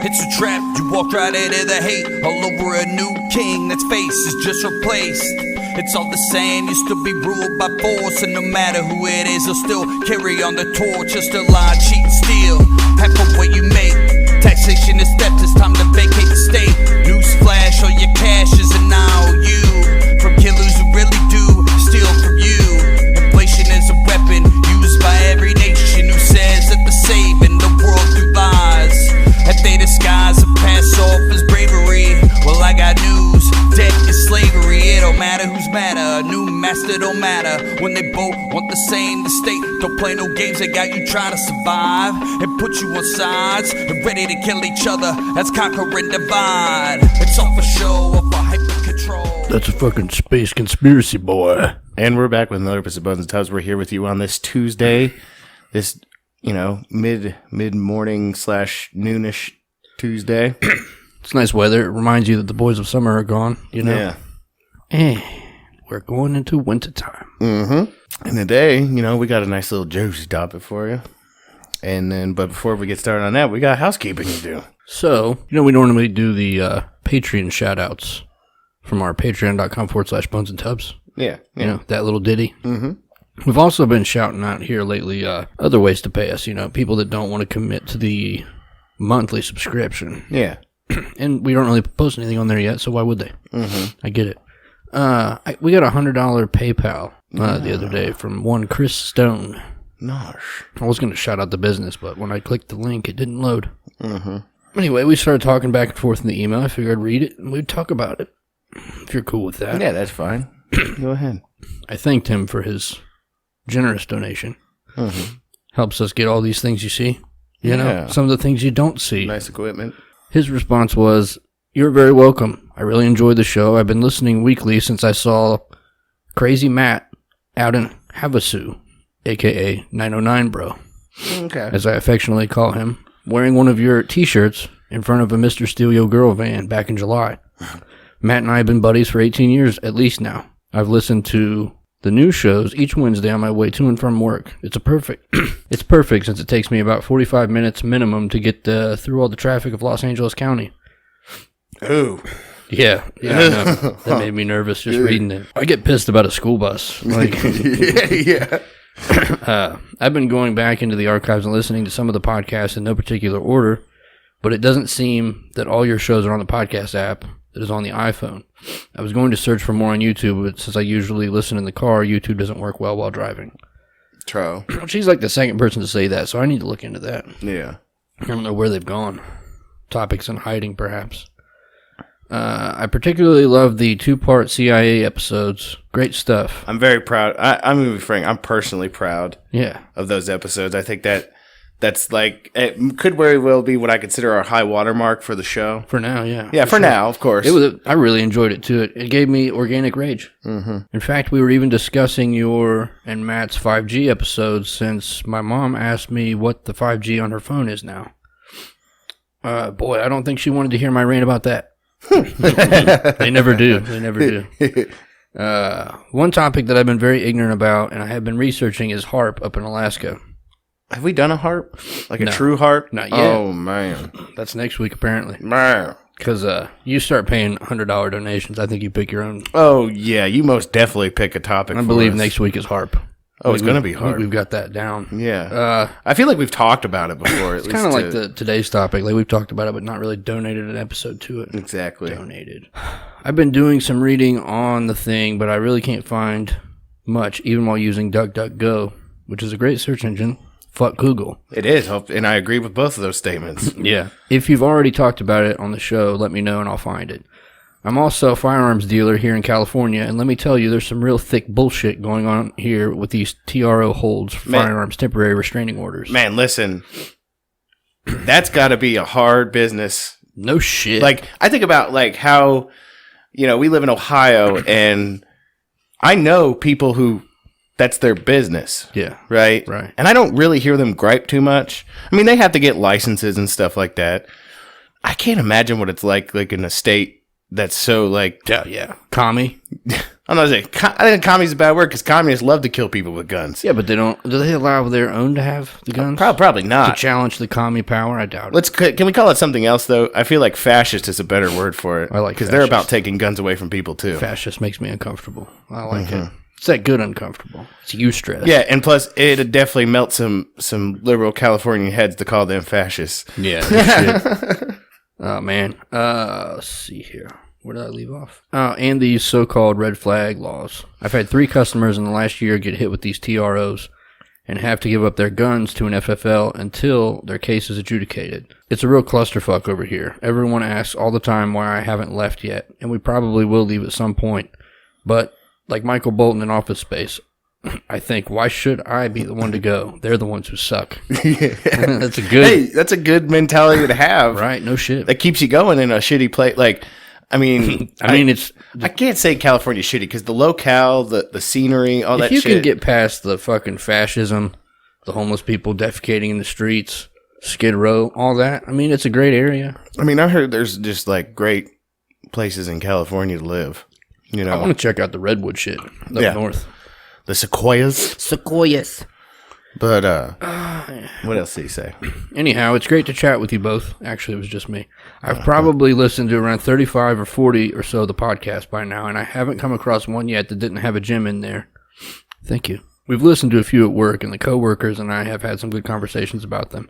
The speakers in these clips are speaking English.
It's a trap, you walk right into the hate. All over a new king that's face is just replaced. It's all the same, you still be ruled by force. And no matter who it is, they'll still carry on the torch. Just a lie, cheat and steal, half of what you make. Taxation is theft, it's time to vacate the state. Newsflash, all your cash is an IOU. From killers who really do steal from you. Inflation is a weapon used by every nation who says that they're saving the world through lies. If they disguise and pass off as bravery, well, I got news, debt is slavery. It don't matter who's madder, a new master don't matter. When they both want the same, the state don't play no games. They got you trying to survive and put you on sides and ready to kill each other. That's conquer and divide. It's all for show, or for hyper control. That's a fucking space conspiracy, boy. And we're back with another episode of Buns and Tubs. We're here with you on this Tuesday, this, mid-morning / noonish Tuesday. It's nice weather. It reminds you that the boys of summer are gone, Yeah. And we're going into wintertime. Mm-hmm. And today, we got a nice little juicy topic for you. But before we get started on that, we got housekeeping to do. So, we normally do the Patreon shoutouts from our patreon.com/Buns and Tubs. Yeah. That little ditty. Mm-hmm. We've also been shouting out here lately other ways to pay us, people that don't want to commit to the monthly subscription. Yeah. And we don't really post anything on there yet, so why would they? Mm-hmm. I get it. We got a $100 PayPal the other day from one Chris Stone. Nosh. I was going to shout out the business, but when I clicked the link, it didn't load. Mm-hmm. Anyway, we started talking back and forth in the email. I figured I'd read it and we'd talk about it, if you're cool with that. Yeah, that's fine. Go ahead. I thanked him for his generous donation. Mm-hmm. Helps us get all these things you see. Some of the things you don't see. Nice equipment. His response was, "You're very welcome. I really enjoyed the show. I've been listening weekly since I saw Crazy Matt out in Havasu, a.k.a. 909 Bro, Okay. as I affectionately call him, wearing one of your t-shirts in front of a Mr. Steal Your Girl van back in July. Matt and I have been buddies for 18 years at least now. I've listened to the new shows each Wednesday on my way to and from work. It's perfect since it takes me about 45 minutes minimum to get through all the traffic of Los Angeles County." Ooh. Yeah, I know. That made me nervous just reading it. I get pissed about a school bus. Yeah. I've been going back into the archives and listening to some of the podcasts in no particular order, but it doesn't seem that all your shows are on the podcast app that is on the iPhone. I was going to search for more on YouTube, but since I usually listen in the car, YouTube doesn't work well while driving. True. She's like the second person to say that, so I need to look into that. Yeah. I don't know where they've gone. Topics in hiding, perhaps. I particularly love the 2-part CIA episodes. Great stuff. I'm very proud. I'm going to be frank. I'm personally proud of those episodes. I think that's like, it could very well be what I consider our high watermark for the show. For now, yeah. Yeah, for now, of course. I really enjoyed it, too. It gave me organic rage. Mm-hmm. In fact, we were even discussing your and Matt's 5G episodes since my mom asked me what the 5G on her phone is now. Boy, I don't think she wanted to hear my rant about that. They never do. One topic that I've been very ignorant about and I have been researching is HARP up in Alaska. Have we done a HARP? Like a No, true HARP? not yet. Oh, man. That's next week, apparently. Man. Because you start paying $100 donations. I think you pick your own. Oh, yeah. You most definitely pick a topic I for believe us. next week is HARP. Oh, it's going to be HARP. We've got that down. Yeah. I feel like we've talked about it before. It's kind of like today's topic. Like we've talked about it, but not really donated an episode to it. Exactly. Donated. I've been doing some reading on the thing, but I really can't find much, even while using DuckDuckGo, which is a great search engine. Fuck Google. It is, and I agree with both of those statements. Yeah. If you've already talked about it on the show, let me know and I'll find it. I'm also a firearms dealer here in California, and let me tell you, there's some real thick bullshit going on here with these TRO holds for firearms temporary restraining orders. Man, listen, that's got to be a hard business. No shit. Like, I think about, like, how, we live in Ohio, and I know people who that's their business. Yeah. Right? Right. And I don't really hear them gripe too much. I mean, they have to get licenses and stuff like that. I can't imagine what it's like in a state that's so, like... Yeah. Commie. I'm not saying. I think communist is a bad word because communists love to kill people with guns. Yeah, but they don't. Do they allow their own to have the guns? Probably not. To challenge the commie power? I doubt it. Can we call it something else though? I feel like fascist is a better word for it. I like because they're about taking guns away from people too. Fascist makes me uncomfortable. I like it. It's that good uncomfortable. It's eustress. Yeah, and plus it'd definitely melt some liberal Californian heads to call them fascists. Yeah. Shit. Oh man. Let's see here. Where did I leave off? And these so-called red flag laws. I've had 3 customers in the last year get hit with these TROs and have to give up their guns to an FFL until their case is adjudicated. It's a real clusterfuck over here. Everyone asks all the time why I haven't left yet, and we probably will leave at some point. But, like Michael Bolton in Office Space, I think, why should I be the one to go? They're the ones who suck. That's a good mentality to have. Right, no shit. That keeps you going in a shitty place. Like, I mean, I can't say California's shitty because the locale, the scenery, all that shit. If you can get past the fucking fascism, the homeless people defecating in the streets, Skid Row, all that, I mean, it's a great area. I mean, I heard there's just like great places in California to live. You know, I want to check out the redwood shit up north. The sequoias. But, what else did he say? Anyhow, it's great to chat with you both. Actually, it was just me. I've probably listened to around 35 or 40 or so of the podcast by now, and I haven't come across one yet that didn't have a gem in there. Thank you. We've listened to a few at work, and the coworkers and I have had some good conversations about them.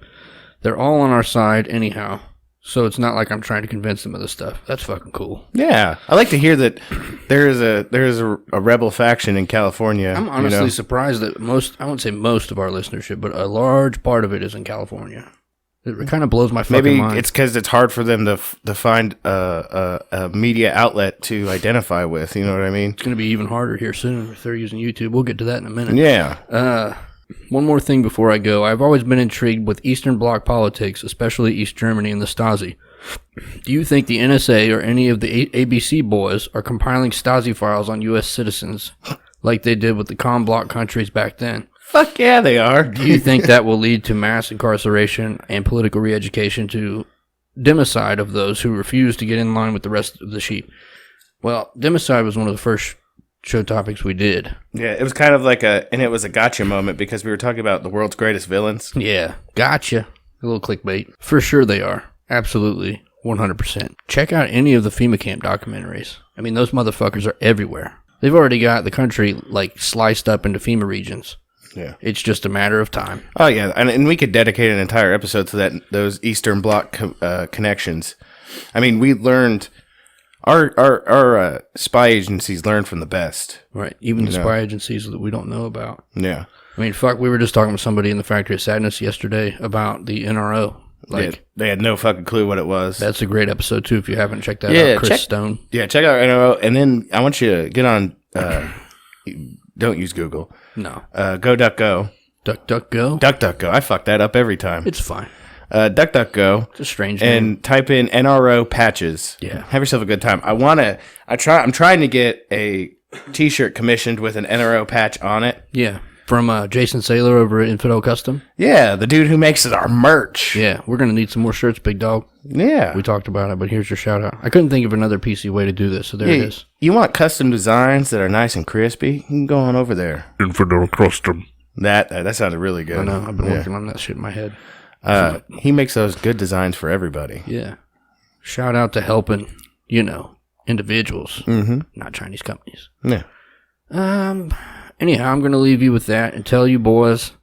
They're all on our side anyhow, so it's not like I'm trying to convince them of this stuff. That's fucking cool. Yeah. I like to hear that there is a rebel faction in California. I'm honestly surprised that I won't say most of our listenership, but a large part of it is in California. It kind of blows my fucking mind. Maybe it's because it's hard for them to find a media outlet to identify with. You know what I mean? It's going to be even harder here soon if they're using YouTube. We'll get to that in a minute. Yeah. One more thing before I go. I've always been intrigued with Eastern Bloc politics, especially East Germany and the Stasi. Do you think the NSA or any of the ABC boys are compiling Stasi files on U.S. citizens like they did with the Com Bloc countries back then? Fuck yeah, they are. Do you think that will lead to mass incarceration and political re-education to democide of those who refuse to get in line with the rest of the sheep? Well, democide was one of the first show topics we did. Yeah, it was kind of like it was a gotcha moment because we were talking about the world's greatest villains. Yeah, gotcha. A little clickbait. For sure they are. Absolutely. 100%. Check out any of the FEMA camp documentaries. I mean, those motherfuckers are everywhere. They've already got the country, like, sliced up into FEMA regions. Yeah. It's just a matter of time. Oh, yeah. And we could dedicate an entire episode to those Eastern Bloc connections. I mean, we learned... Our spy agencies learn from the best. Right. Even the spy agencies that we don't know about. Yeah. I mean, fuck, we were just talking to somebody in the Factory of Sadness yesterday about the NRO. Like, they had no fucking clue what it was. That's a great episode, too, if you haven't checked that out. Chris Stone. Yeah, check out NRO. And then I want you to get on... don't use Google. No. Go DuckGo. DuckDuckGo? DuckDuckGo. I fuck that up every time. It's fine. DuckDuckGo. It's a strange name. And type in NRO patches. Yeah. Have yourself a good time. I'm trying to get a t-shirt commissioned with an NRO patch on it. Yeah. From Jason Saylor over at Infidel Custom. Yeah, the dude who makes our merch. Yeah, we're going to need some more shirts, big dog. Yeah. We talked about it, but here's your shout out. I couldn't think of another PC way to do this, so there it is. You want custom designs that are nice and crispy? You can go on over there. Infidel Custom. That sounded really good. I know, I've been working on that shit in my head. He makes those good designs for everybody. Yeah. Shout out to helping, individuals, not Chinese companies. Yeah. Anyhow, I'm going to leave you with that and tell you boys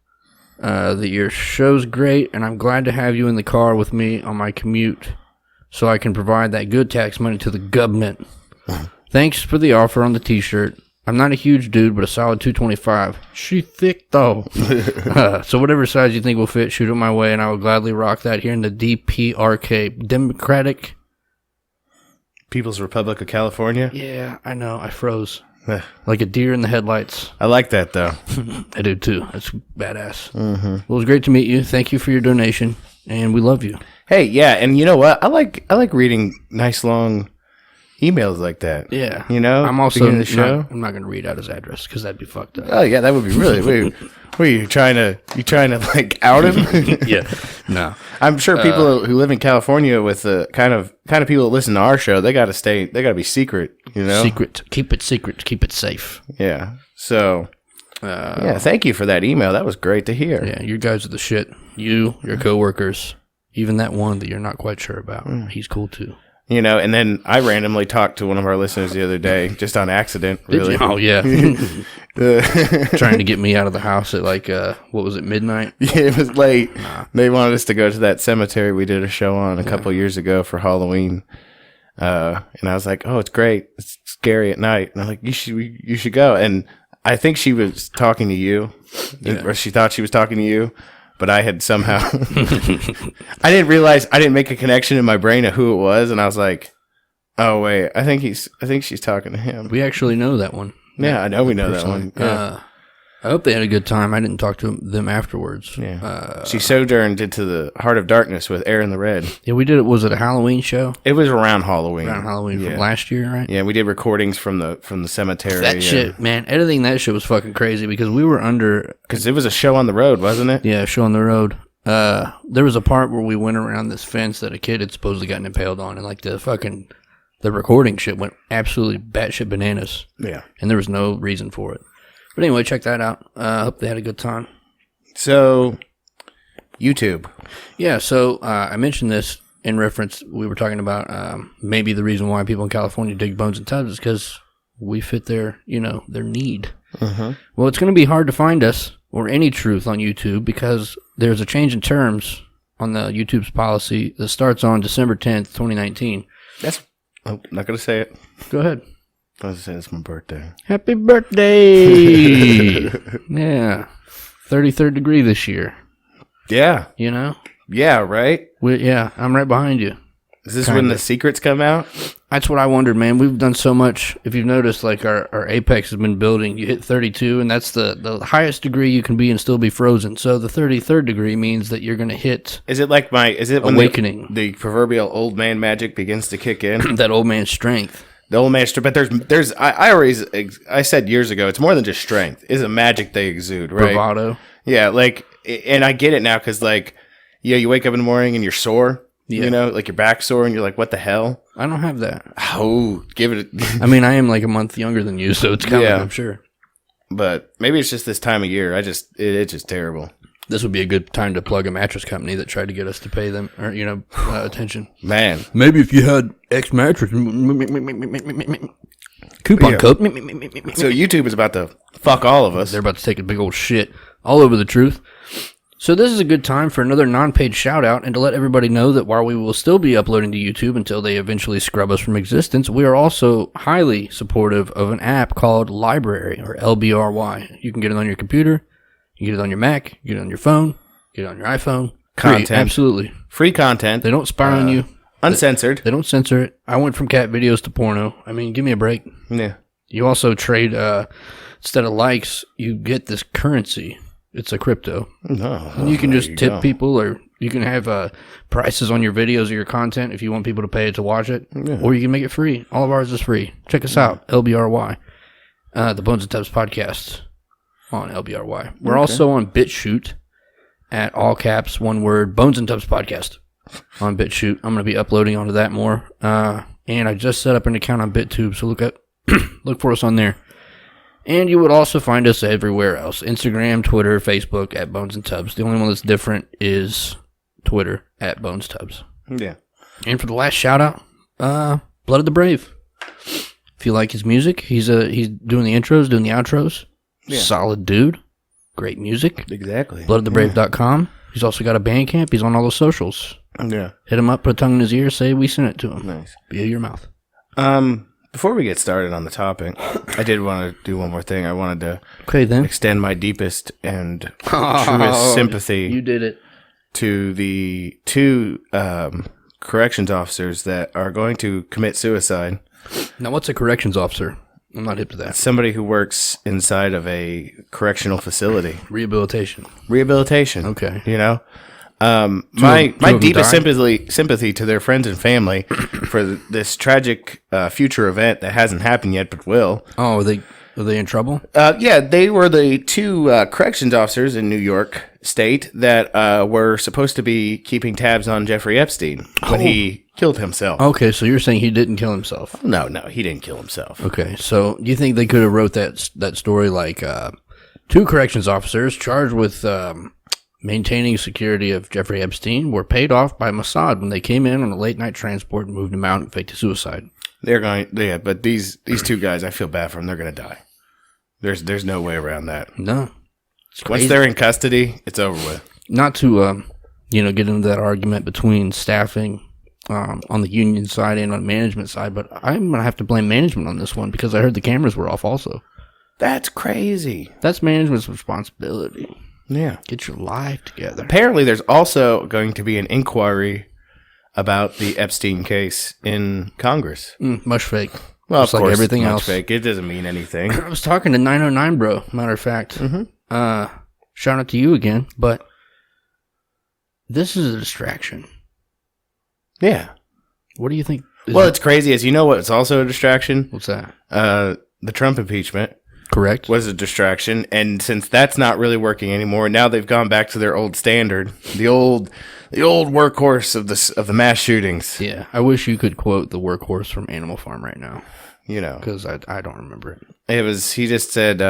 that your show's great, and I'm glad to have you in the car with me on my commute so I can provide that good tax money to the government. Thanks for the offer on the t-shirt. I'm not a huge dude, but a solid 225. She thick, though. So whatever size you think will fit, shoot it my way, and I will gladly rock that here in the DPRK. Democratic... People's Republic of California? Yeah, I know. I froze. Like a deer in the headlights. I like that, though. I do, too. That's badass. Mm-hmm. Well, it was great to meet you. Thank you for your donation, and we love you. Hey, yeah, and you know what? I like reading nice, long emails like that. Yeah. You know? I'm also beginning of the show. I'm not going to read out his address because that'd be fucked up. Oh, yeah, that would be really weird. What are you trying to like out him? Yeah. No. I'm sure people who live in California with the kind of people that listen to our show, they got to be secret, you know? Secret. Keep it secret. Keep it safe. Yeah. So, yeah, thank you for that email. That was great to hear. Yeah, you guys are the shit. You, your coworkers, even that one that you're not quite sure about. He's cool too. You know, and then I randomly talked to one of our listeners the other day, just on accident, really. Did you? Oh, yeah. Trying to get me out of the house at like, what was it, midnight? Yeah, it was late. Nah. They wanted us to go to that cemetery we did a show on a couple years ago for Halloween. And I was like, oh, it's great. It's scary at night. And I'm like, you should go. And I think she was talking to you, or she thought she was talking to you. But I had somehow, I didn't realize, I didn't make a connection in my brain of who it was, and I was like, "Oh wait, I think she's talking to him." We actually know that one. Yeah, I know we know that one. Yeah. I hope they had a good time. I didn't talk to them afterwards. Yeah, she sojourned into the heart of darkness with Aaron the Red. Yeah, we did it. Was it a Halloween show? It was around Halloween. Around Halloween from last year, right? Yeah, we did recordings from the cemetery. That shit, man, editing that shit was fucking crazy because we were because it was a show on the road, wasn't it? Yeah, show on the road. There was a part where we went around this fence that a kid had supposedly gotten impaled on, and like the recording shit went absolutely batshit bananas. Yeah, and there was no reason for it. But anyway, check that out. I hope they had a good time. So, YouTube. Yeah, so I mentioned this in reference, we were talking about maybe the reason why people in California dig Bones and Tubs is because we fit their need. Uh-huh. Well, it's going to be hard to find us or any truth on YouTube because there's a change in terms on the YouTube's policy that starts on December 10th, 2019. I'm not going to say it. Go ahead. I was saying it's my birthday. Happy birthday! Yeah. 33rd degree this year. Yeah. You know? Yeah, right? I'm right behind you. Is this when the secrets come out? That's what I wondered, man. We've done so much. If you've noticed, like our apex has been building. You hit 32, and that's the highest degree you can be and still be frozen. So the 33rd degree means that you're going to hit. Is it when awakening? The proverbial old man magic begins to kick in? That old man strength. The old man strength. But there's. I said years ago, it's more than just strength. It's a magic they exude, right? Bravado. Yeah, like, and I get it now because, like, you wake up in the morning and you're sore. Yeah. You know, like your back's sore and you're like, what the hell? I don't have that. Oh, give it I mean, I am like a month younger than you, so it's coming, I'm sure. But maybe it's just this time of year. It's just terrible. This would be a good time to plug a mattress company that tried to get us to pay them, or, attention. Man. Maybe if you had X mattress. Coupon code. So YouTube is about to fuck all of us. They're about to take a big old shit all over the truth. So this is a good time for another non-paid shout-out and to let everybody know that while we will still be uploading to YouTube until they eventually scrub us from existence, we are also highly supportive of an app called Library, or LBRY. You can get it on your computer, you get it on your Mac, you get it on your phone, get it on your iPhone. Content. Free, absolutely. Free content. They don't spy on you. Uncensored. They don't censor it. I went from cat videos to porno. I mean, give me a break. Yeah. You also trade, instead of likes, you get this currency. It's a crypto. And you can just tip people, or you can have prices on your videos or your content if you want people to pay to watch it. Yeah. Or you can make it free. All of ours is free. Check us out, LBRY. The Bones and Tubs podcast on LBRY. We're also on BitChute at all caps, one word, Bones and Tubs podcast on BitChute. I'm going to be uploading onto that more. And I just set up an account on BitTube, so look for us on there. And you would also find us everywhere else. Instagram, Twitter, Facebook, at Bones and Tubs. The only one that's different is Twitter, at Bones Tubs. Yeah. And for the last shout-out, Blood of the Brave. If you like his music, he's doing the intros, doing the outros. Yeah. Solid dude. Great music. Exactly. bloodofthebrave.com. He's also got a Bandcamp. He's on all the socials. Yeah. Hit him up, put a tongue in his ear, say we sent it to him. Nice. Via your mouth. Before we get started on the topic, I did want to do one more thing. I wanted to extend my deepest and truest sympathy. You did it. To the two corrections officers that are going to commit suicide. Now, what's a corrections officer? I'm not hip to that. Somebody who works inside of a correctional facility. Rehabilitation. Rehabilitation. Okay. You know? My Two of them deepest died? sympathy to their friends and family for this tragic future event that hasn't happened yet but will. Oh, are they in trouble? Yeah, they were the two corrections officers in New York State that were supposed to be keeping tabs on Jeffrey Epstein when he killed himself. Okay, so you're saying he didn't kill himself? No, he didn't kill himself. Okay, so do you think they could have wrote that story like two corrections officers charged with maintaining security of Jeffrey Epstein were paid off by Mossad when they came in on a late night transport and moved him out and faked a suicide? But these two guys, I feel bad for them. They're going to die. There's no way around that. No. Once they're in custody, it's over with. Not to, get into that argument between staffing on the union side and on management side, but I'm going to have to blame management on this one because I heard the cameras were off also. That's crazy. That's management's responsibility. Yeah. Get your life together. Apparently, there's also going to be an inquiry about the Epstein case in Congress. Much fake. Well, just of course, like everything much else. fake. It doesn't mean anything. I was talking to 909, bro. Matter of fact. Mm-hmm. Shout out to you again, but this is a distraction. Yeah. What do you think? It's crazy. As you know, what's also a distraction? What's that? The Trump impeachment. Correct. Was a distraction, and since that's not really working anymore, now they've gone back to their old standard, the old workhorse of the mass shootings. Yeah, I wish you could quote the workhorse from Animal Farm right now. Because I don't remember it. He just said,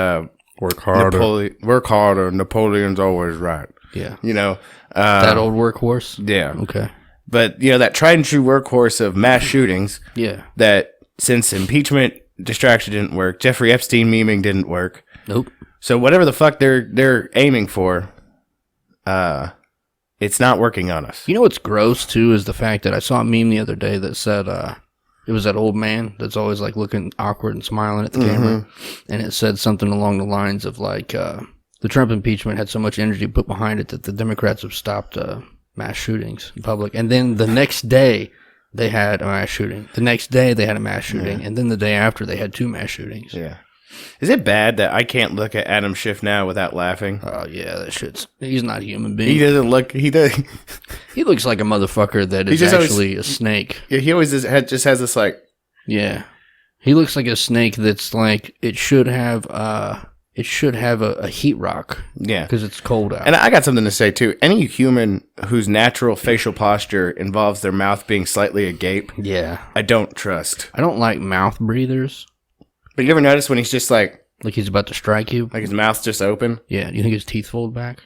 "Work harder, work harder. Napoleon's always right." Yeah, that old workhorse. Yeah. Okay. But that tried and true workhorse of mass shootings. Yeah. That since impeachment distraction didn't work, Jeffrey Epstein memeing didn't work. Nope. So whatever the fuck they're aiming for, it's not working on us. You know what's gross too is the fact that I saw a meme the other day that said it was that old man that's always like looking awkward and smiling at the camera, and it said something along the lines of like the Trump impeachment had so much energy put behind it that the Democrats have stopped mass shootings in public, and then the next day they had a mass shooting. The next day they had a mass shooting, and then the day after they had two mass shootings. Yeah. Is it bad that I can't look at Adam Schiff now without laughing? Oh yeah, that shit's. He's not a human being. He doesn't look. He does. He looks like a motherfucker that is actually a snake. Yeah, he always just has this like. Yeah, he looks like a snake that's like it should have a heat rock. Yeah, because it's cold out. And I got something to say too. Any human whose natural facial posture involves their mouth being slightly agape, I don't trust. I don't like mouth breathers. But you ever notice when he's just like he's about to strike you, like his mouth's just open? Yeah. You think his teeth fold back?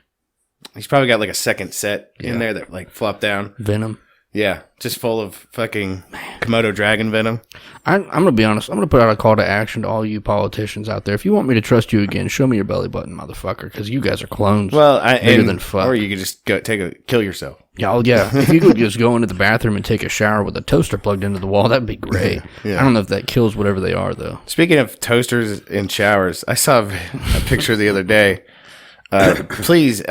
He's probably got like a second set in there that like flop down. Venom. Yeah, just full of fucking Komodo dragon venom. I'm going to be honest. I'm going to put out a call to action to all you politicians out there. If you want me to trust you again, show me your belly button, motherfucker, because you guys are clones. Well, bigger than fuck. Or you could just go kill yourself. Yeah, if you could just go into the bathroom and take a shower with a toaster plugged into the wall, that'd be great. Yeah. I don't know if that kills whatever they are, though. Speaking of toasters and showers, I saw a picture the other day. Please,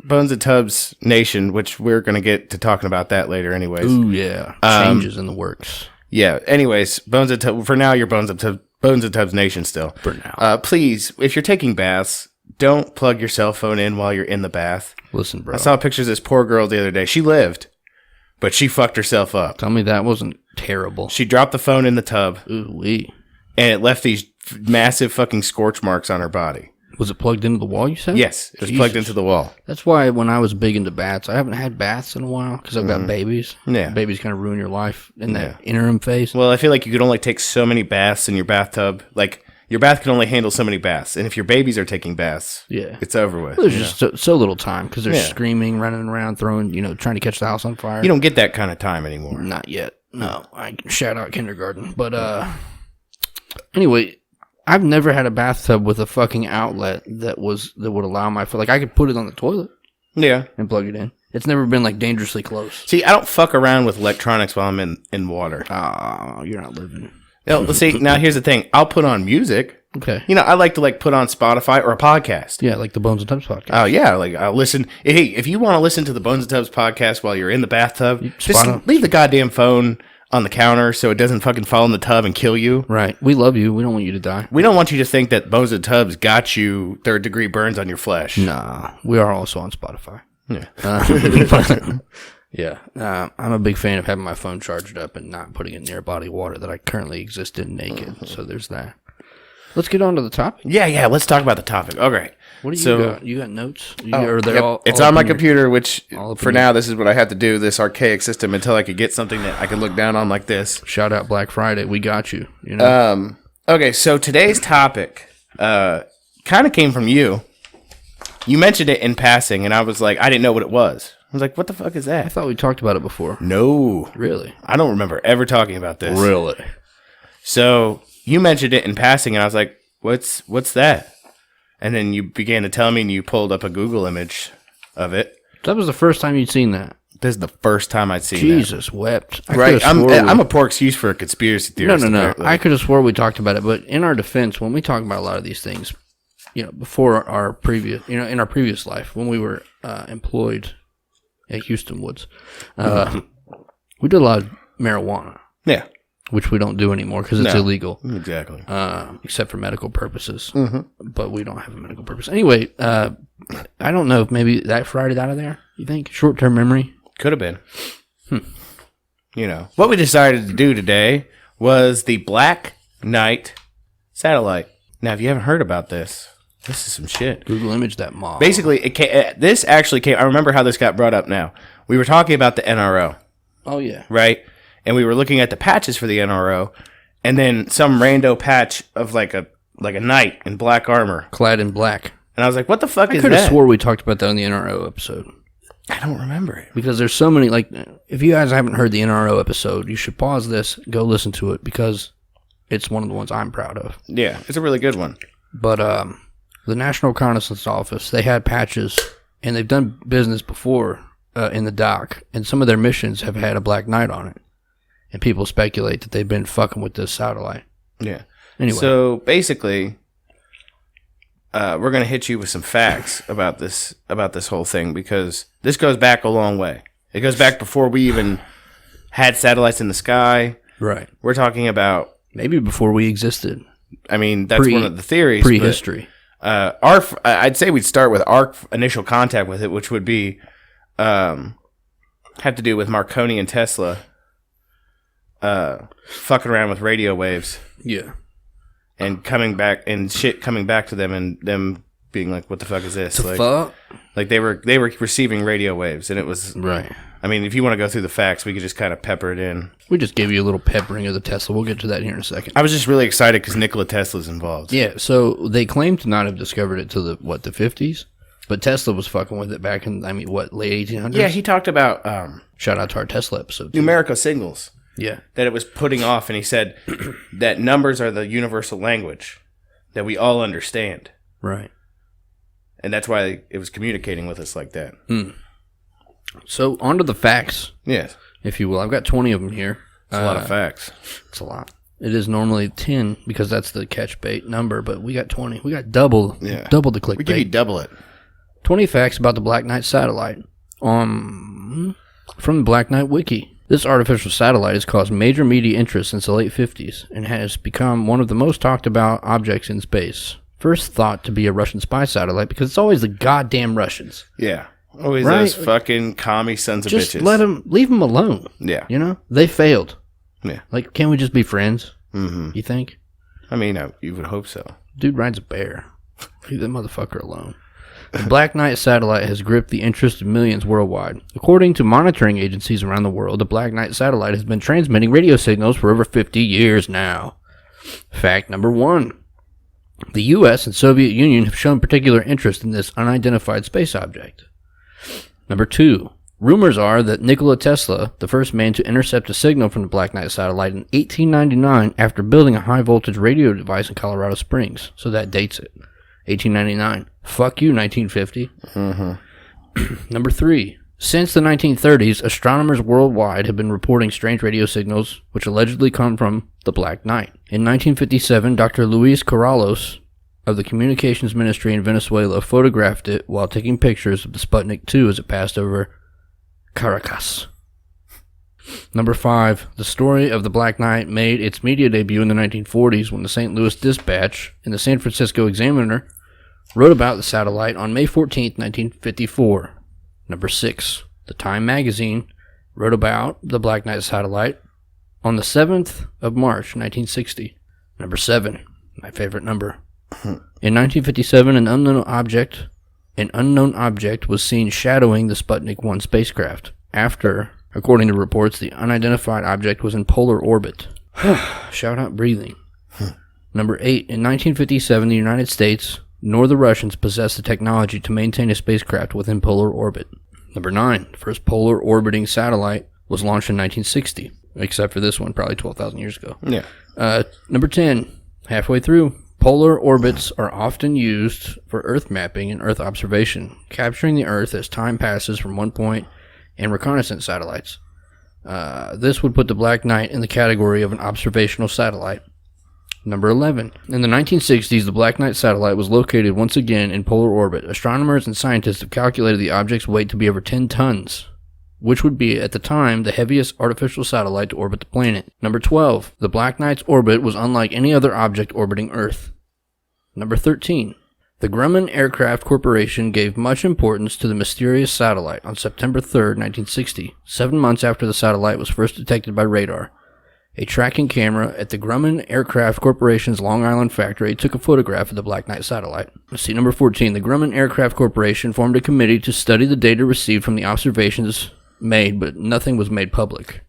Bones and Tubs Nation, which we're going to get to talking about that later anyways. Ooh, yeah. Changes in the works. Yeah, anyways, Bones and Tubs, for now, you're Bones and Tubs Nation still. For now. Please, if you're taking baths, don't plug your cell phone in while you're in the bath. Listen, bro. I saw pictures of this poor girl the other day. She lived, but she fucked herself up. Tell me that wasn't terrible. She dropped the phone in the tub. Ooh-wee. And it left these massive fucking scorch marks on her body. Was it plugged into the wall, you said? Yes, it was plugged into the wall. That's why when I was big into baths, I haven't had baths in a while because I've got babies. Yeah. Babies kind of ruin your life in that interim phase. Well, I feel like you could only take so many baths in your bathtub. Like, your bath can only handle so many baths. And if your babies are taking baths, it's over with. Well, there's just so little time because they're screaming, running around, throwing, trying to catch the house on fire. You don't get that kind of time anymore. Not yet. No. I shout out kindergarten. But anyway, I've never had a bathtub with a fucking outlet that would allow my foot. Like, I could put it on the toilet. Yeah. And plug it in. It's never been, like, dangerously close. See, I don't fuck around with electronics while I'm in water. Oh, you're not living. No, see, now here's the thing. I'll put on music. Okay. I like to, like, put on Spotify or a podcast. Yeah, like the Bones and Tubs podcast. Oh, yeah. Like, I'll listen. Hey, if you want to listen to the Bones and Tubs podcast while you're in the bathtub, just leave the goddamn phone on the counter so it doesn't fucking fall in the tub and kill you. Right. We love you. We don't want you to die. We don't want you to think that Bones and Tubs got you third-degree burns on your flesh. Nah. We are also on Spotify. Yeah. I'm a big fan of having my phone charged up and not putting it near body water that I currently exist in naked. So there's that. Let's get on to the topic. Yeah. Let's talk about the topic. Okay. What do you got? You got notes? It's on my computer, which for now, this is what I have to do, this archaic system, until I could get something that I could look down on like this. Shout out Black Friday. We got you. You know? Okay, so today's topic kind of came from you. You mentioned it in passing, and I was like, I didn't know what it was. I was like, what the fuck is that? I thought we talked about it before. No. Really? I don't remember ever talking about this. Really? So you mentioned it in passing, and I was like, what's that? And then you began to tell me, and you pulled up a Google image of it. That was the first time you'd seen that. This is the first time I'd seen Jesus wept. Right? I'm a poor excuse for a conspiracy theorist. No. Apparently. I could have swore we talked about it, but in our defense, when we talk about a lot of these things, before our previous, in our previous life, when we were employed at Houston Woods, we did a lot of marijuana. Yeah. Which we don't do anymore because it's illegal. Exactly. Except for medical purposes. Mm-hmm. But we don't have a medical purpose. Anyway, I don't know if maybe that fried it out of there, you think? Short-term memory? Could have been. What we decided to do today was the Black Knight satellite. Now, if you haven't heard about this is some shit. Google image that mob. Basically, this actually came... I remember how this got brought up now. We were talking about the NRO. Oh, yeah. Right? And we were looking at the patches for the NRO, and then some rando patch of like a knight in black armor. Clad in black. And I was like, what the fuck is that? I could have swore we talked about that on the NRO episode. I don't remember it. Because there's so many, if you guys haven't heard the NRO episode, you should pause this, go listen to it, because it's one of the ones I'm proud of. Yeah, it's a really good one. But the National Reconnaissance Office, they had patches, and they've done business before in the dock, and some of their missions have had a black knight on it. And people speculate that they've been fucking with this satellite. Yeah. Anyway. So basically, we're going to hit you with some facts about this whole thing, because this goes back a long way. It goes back before we even had satellites in the sky. Right. We're talking about... Maybe before we existed. I mean, that's one of the theories. Prehistory. I'd say we'd start with our initial contact with it, which would be... have to do with Marconi and Tesla... fucking around with radio waves. Yeah. And coming back to them, and them being like, what the fuck is this? Fuck? Like they were receiving radio waves, and it was... Right. I mean, if you want to go through the facts, we could just kind of pepper it in. We just gave you a little peppering of the Tesla. We'll get to that here in a second. I was just really excited because Nikola Tesla's involved. Yeah, so they claim to not have discovered it till the 50s? But Tesla was fucking with it back in, late 1800s? Yeah, he talked about... Shout out to our Tesla episode, too. Numerical signals. Yeah. That it was putting off, and he said that numbers are the universal language that we all understand. Right. And that's why it was communicating with us like that. Mm. So, on to the facts. Yes. If you will. I've got 20 of them here. It's a lot of facts. It's a lot. It is normally 10 because that's the catch bait number, but we got 20. We got double the clickbait. We give you double it. 20 facts about the Black Knight satellite from the Black Knight Wiki. This artificial satellite has caused major media interest since the late 50s and has become one of the most talked about objects in space. First thought to be a Russian spy satellite because it's always the goddamn Russians. Yeah. Always those fucking commie sons of bitches. Just leave them alone. Yeah. They failed. Yeah. Can't we just be friends? Mm-hmm. You think? I mean, you would hope so. Dude rides a bear. Leave that motherfucker alone. The Black Knight satellite has gripped the interest of millions worldwide. According to monitoring agencies around the world, the Black Knight satellite has been transmitting radio signals for over 50 years now. Fact number 1. The U.S. and Soviet Union have shown particular interest in this unidentified space object. Number 2. Rumors are that Nikola Tesla, the first man to intercept a signal from the Black Knight satellite in 1899 after building a high-voltage radio device in Colorado Springs. So that dates it. 1899. Fuck you, 1950. Mm-hmm. Number 3. Since the 1930s, astronomers worldwide have been reporting strange radio signals which allegedly come from the Black Knight. In 1957, Dr. Luis Corrales of the Communications Ministry in Venezuela photographed it while taking pictures of the Sputnik 2 as it passed over Caracas. Number 5. The story of the Black Knight made its media debut in the 1940s when the St. Louis Dispatch and the San Francisco Examiner wrote about the satellite on May 14, 1954. Number 6, the Time magazine wrote about the Black Knight satellite on the 7th of March, 1960. Number 7, my favorite number. In 1957, an unknown object was seen shadowing the Sputnik 1 spacecraft. After, according to reports, the unidentified object was in polar orbit. Shout out breathing. Number 8, in 1957, the United States nor the Russians possessed the technology to maintain a spacecraft within polar orbit. Number 9, the first polar orbiting satellite was launched in 1960, except for this one, probably 12,000 years ago. Yeah. Number 10, halfway through, polar orbits are often used for Earth mapping and Earth observation, capturing the Earth as time passes from one point, and reconnaissance satellites. This would put the Black Knight in the category of an observational satellite. Number 11. In the 1960s, the Black Knight satellite was located once again in polar orbit. Astronomers and scientists have calculated the object's weight to be over 10 tons, which would be, at the time, the heaviest artificial satellite to orbit the planet. Number 12. The Black Knight's orbit was unlike any other object orbiting Earth. Number 13. The Grumman Aircraft Corporation gave much importance to the mysterious satellite on September 3, 1960, 7 months after the satellite was first detected by radar. A tracking camera at the Grumman Aircraft Corporation's Long Island factory took a photograph of the Black Knight satellite. Let's see, number 14. The Grumman Aircraft Corporation formed a committee to study the data received from the observations made, but nothing was made public.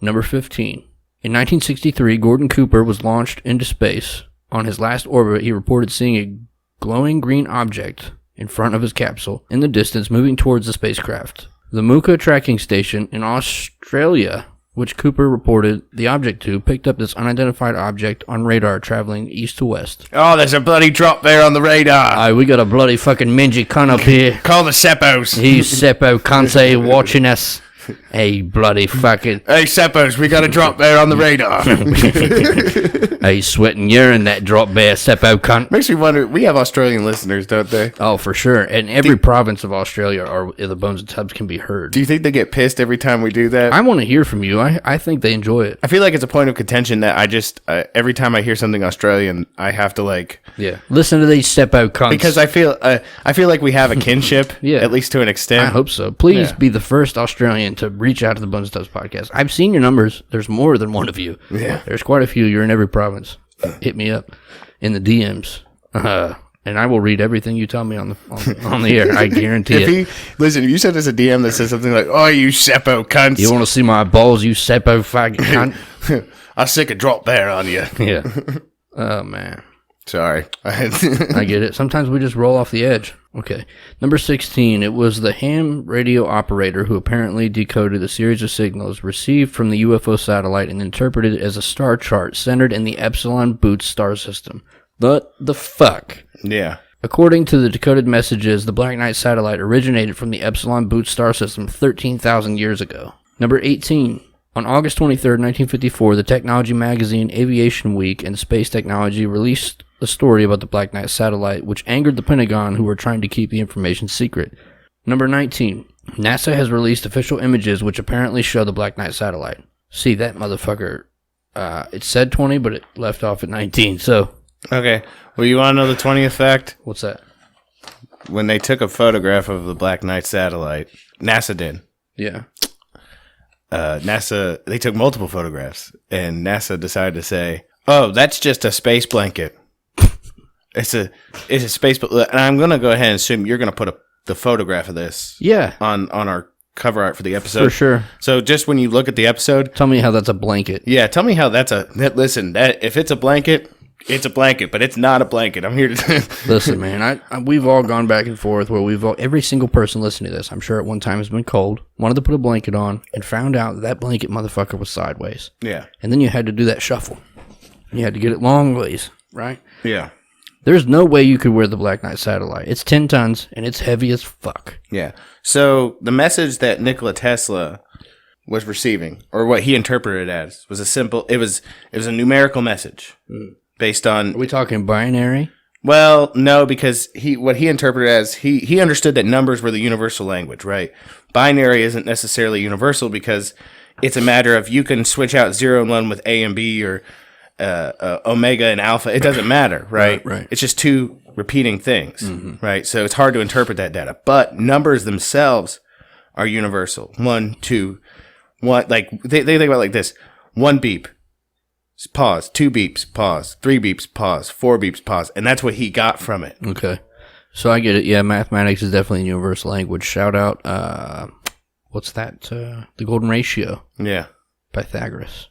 Number 15. In 1963, Gordon Cooper was launched into space. On his last orbit, he reported seeing a glowing green object in front of his capsule in the distance moving towards the spacecraft. The Mooka tracking station in Australia, which Cooper reported the object to, picked up this unidentified object on radar traveling east to west. Oh, there's a bloody drop there on the radar. Aye, we got a bloody fucking mingy cunt up here. Call the Seppos. He's Seppo Conte watching us. Hey, bloody fucking... Hey, Seppos, we got a drop there on the radar. Hey, sweating urine, that drop bear, Seppo cunt. Makes me wonder, we have Australian listeners, don't they? Oh, for sure. And every province of Australia are the Bones and Tubs can be heard. Do you think they get pissed every time we do that? I want to hear from you. I think they enjoy it. I feel like it's a point of contention that I just, every time I hear something Australian, I have to Yeah. Listen to these Seppo cunts. Because I feel like we have a kinship, Yeah. at least to an extent. I hope so. Please be the first Australian to reach out to the Bones and Tubs podcast. I've seen your numbers. There's more than one of you. Yeah. There's quite a few. You're in every province. Hit me up in the DMs. And I will read everything you tell me on the air. I guarantee it. Listen, if you send us a DM that says something like, "Oh, you Seppo cunts. You want to see my balls, you Seppo fucking cunt?" I'll stick a drop there on you. Yeah. Oh, man. Sorry. I get it. Sometimes we just roll off the edge. Okay. Number 16. It was the ham radio operator who apparently decoded a series of signals received from the UFO satellite and interpreted it as a star chart centered in the Epsilon Boots star system. The fuck? Yeah. According to the decoded messages, the Black Knight satellite originated from the Epsilon Boots star system 13,000 years ago. Number 18. On August 23, 1954, the technology magazine Aviation Week and Space Technology released a story about the Black Knight satellite, which angered the Pentagon, who were trying to keep the information secret. Number 19. NASA has released official images which apparently show the Black Knight satellite. See, that motherfucker, it said 20, but it left off at 19, so... Okay. Well, you want to know the 20th fact? What's that? When they took a photograph of the Black Knight satellite, NASA did. Yeah. NASA, they took multiple photographs, and NASA decided to say, "Oh, that's just a space blanket. It's a space blanket." And I'm gonna go ahead and assume you're gonna put the photograph of this, on our cover art for the episode For sure. So just when you look at the episode, Tell me how that's a blanket. yeah, tell me how listen, that if it's a blanket, it's a blanket, but it's not a blanket. I'm here to Listen, man, we've all gone back and forth where every single person listening to this, I'm sure at one time has been cold, wanted to put a blanket on, and found out that blanket motherfucker was sideways. Yeah. And then you had to do that shuffle. You had to get it long ways, right? Yeah. There's no way you could wear the Black Knight satellite. It's 10 tons, and it's heavy as fuck. Yeah. So the message that Nikola Tesla was receiving, or what he interpreted it as, was it was a numerical message. Based on... Are we talking binary? Well, no, because what he interpreted as, he understood that numbers were the universal language, right? Binary isn't necessarily universal because it's a matter of you can switch out 0 and 1 with A and B, or omega and alpha. It doesn't matter, right? Right. It's just two repeating things, right? So it's hard to interpret that data. But numbers themselves are universal. 1, 2, 1. Like they think about it like this: 1 beep, pause. 2 beeps, pause. 3 beeps, pause. 4 beeps, pause. And that's what he got from it. Okay. So I get it. Yeah, mathematics is definitely a universal language. Shout out, what's that? The golden ratio. Yeah. Pythagoras.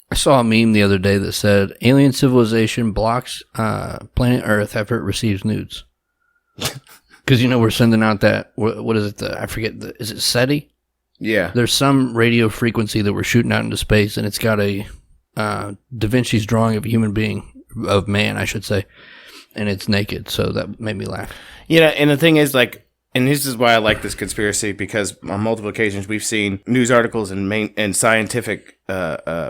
I saw a meme the other day that said alien civilization blocks planet Earth after it receives nudes. Because we're sending out that what is it? I forget. Is it SETI? Yeah. There's some radio frequency that we're shooting out into space, and it's got a Da Vinci's drawing of a human being, of man, I should say, and it's naked. So that made me laugh. And the thing is, like, and this is why I like this conspiracy, because on multiple occasions we've seen news articles and scientific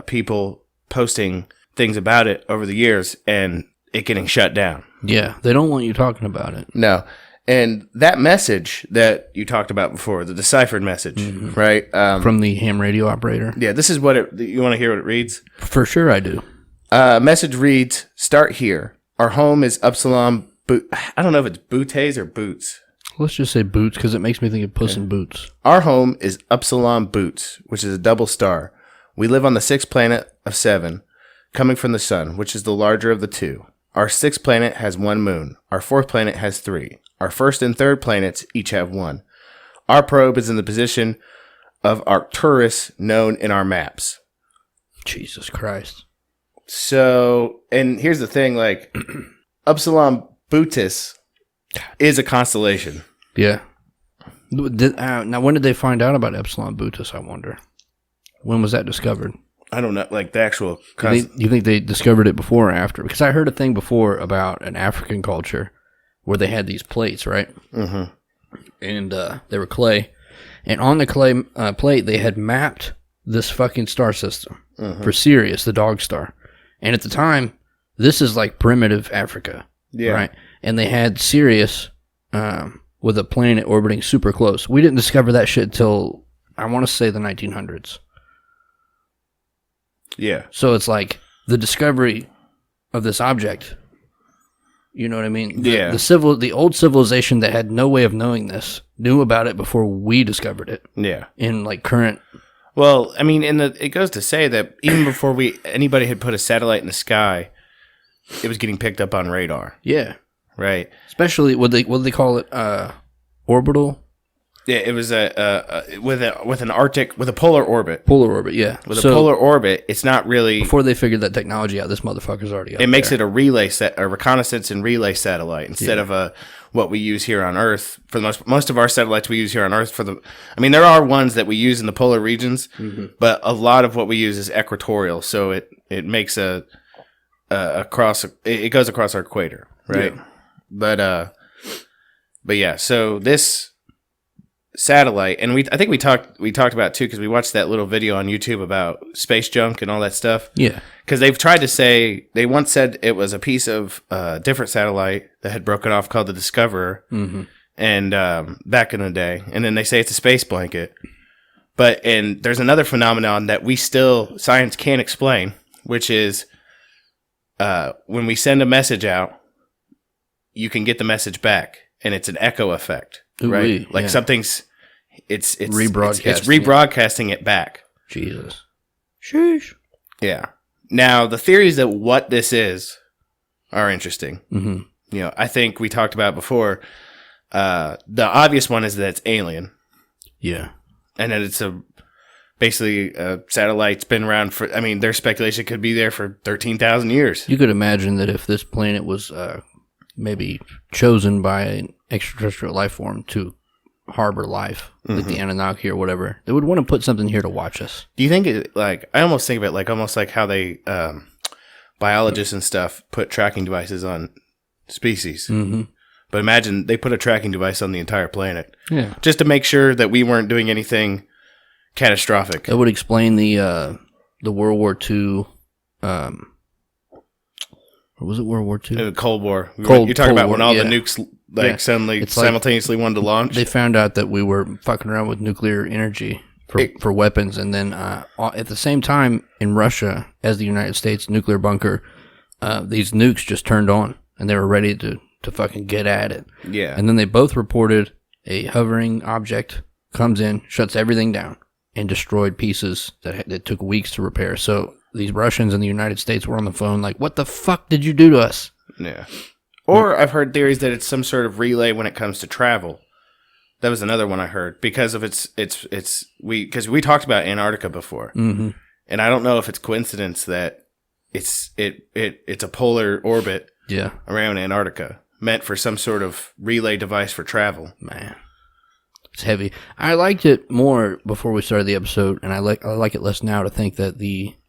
people posting things about it over the years, and it getting shut down. Yeah, they don't want you talking about it. No. And that message that you talked about before, the deciphered message, right? From the ham radio operator? Yeah, this is what you want to hear what it reads? For sure I do. Message reads, start here. Our home is Upsilon I don't know if it's Bootes or Boots. Let's just say Boots, because it makes me think of Puss in Boots. Our home is Upsilon Boots, which is a double star. We live on the 6th planet of 7, coming from the sun, which is the larger of the 2. Our 6th planet has 1 moon. Our 4th planet has 3. Our 1st and 3rd planets each have 1. Our probe is in the position of Arcturus, known in our maps. Jesus Christ. So, and here's the thing, like, Upsilon Bootis is a constellation. Yeah. Now, when did they find out about Epsilon Bootis, I wonder? When was that discovered? I don't know, like the actual... you think they discovered it before or after? Because I heard a thing before about an African culture where they had these plates, right? Mm-hmm. And they were clay. And on the clay plate, they had mapped this fucking star system for Sirius, the dog star. And at the time, this is like primitive Africa, right? And they had Sirius with a planet orbiting super close. We didn't discover that shit till, I want to say, the 1900s. Yeah. So it's like the discovery of this object. You know what I mean? Yeah. The old civilization that had no way of knowing this knew about it before we discovered it. Yeah. In like current. Well, I mean, it goes to say that even before anybody had put a satellite in the sky, it was getting picked up on radar. Yeah. Right. Especially what they call it, orbital. Yeah, it was with a polar orbit. Polar orbit, yeah. With a polar orbit, it's not really... Before they figured that technology out, this motherfucker's already up. It makes it a reconnaissance and relay satellite instead of what we use here on Earth. For the most of our satellites we use here on Earth there are ones that we use in the polar regions, but a lot of what we use is equatorial, so it makes it goes across our equator, right? Yeah. But yeah, so this satellite, and I think we talked about it too, because we watched that little video on YouTube about space junk and all that stuff. Yeah, because they've tried to say, they once said it was a piece of a different satellite that had broken off called the Discoverer, and back in the day, and then they say it's a space blanket. And there's another phenomenon that science can't explain, which is when we send a message out, you can get the message back, and it's an echo effect. Right, like something's it's rebroadcasting. It's rebroadcasting it back. Jesus, sheesh. Yeah. Now the theories that what this is are interesting. Mm-hmm. I think we talked about before. The obvious one is that it's alien. Yeah, and that it's basically a satellite's been around for. I mean, their speculation could be there for 13,000 years. You could imagine that if this planet was maybe chosen by an extraterrestrial life form to harbor life, like the Anunnaki or whatever, they would want to put something here to watch us. Do you think I almost think of it almost like how they biologists and stuff put tracking devices on species. But imagine they put a tracking device on the entire planet, just to make sure that we weren't doing anything catastrophic. That would explain the World War II. Or was it World War II? Cold War. You're talking about when all the nukes suddenly it's simultaneously wanted to launch? They found out that we were fucking around with nuclear energy for weapons. And then at the same time, in Russia, as the United States nuclear bunker, these nukes just turned on, and they were ready to fucking get at it. Yeah. And then they both reported a hovering object comes in, shuts everything down, and destroyed pieces that took weeks to repair. So these Russians and the United States were on the phone like, what the fuck did you do to us? Yeah. Or I've heard theories that it's some sort of relay when it comes to travel. That was another one I heard because of because we talked about Antarctica before. Mm-hmm. And I don't know if it's coincidence that it's a polar orbit around Antarctica meant for some sort of relay device for travel. Man. It's heavy. I liked it more before we started the episode, and I like it less now to think that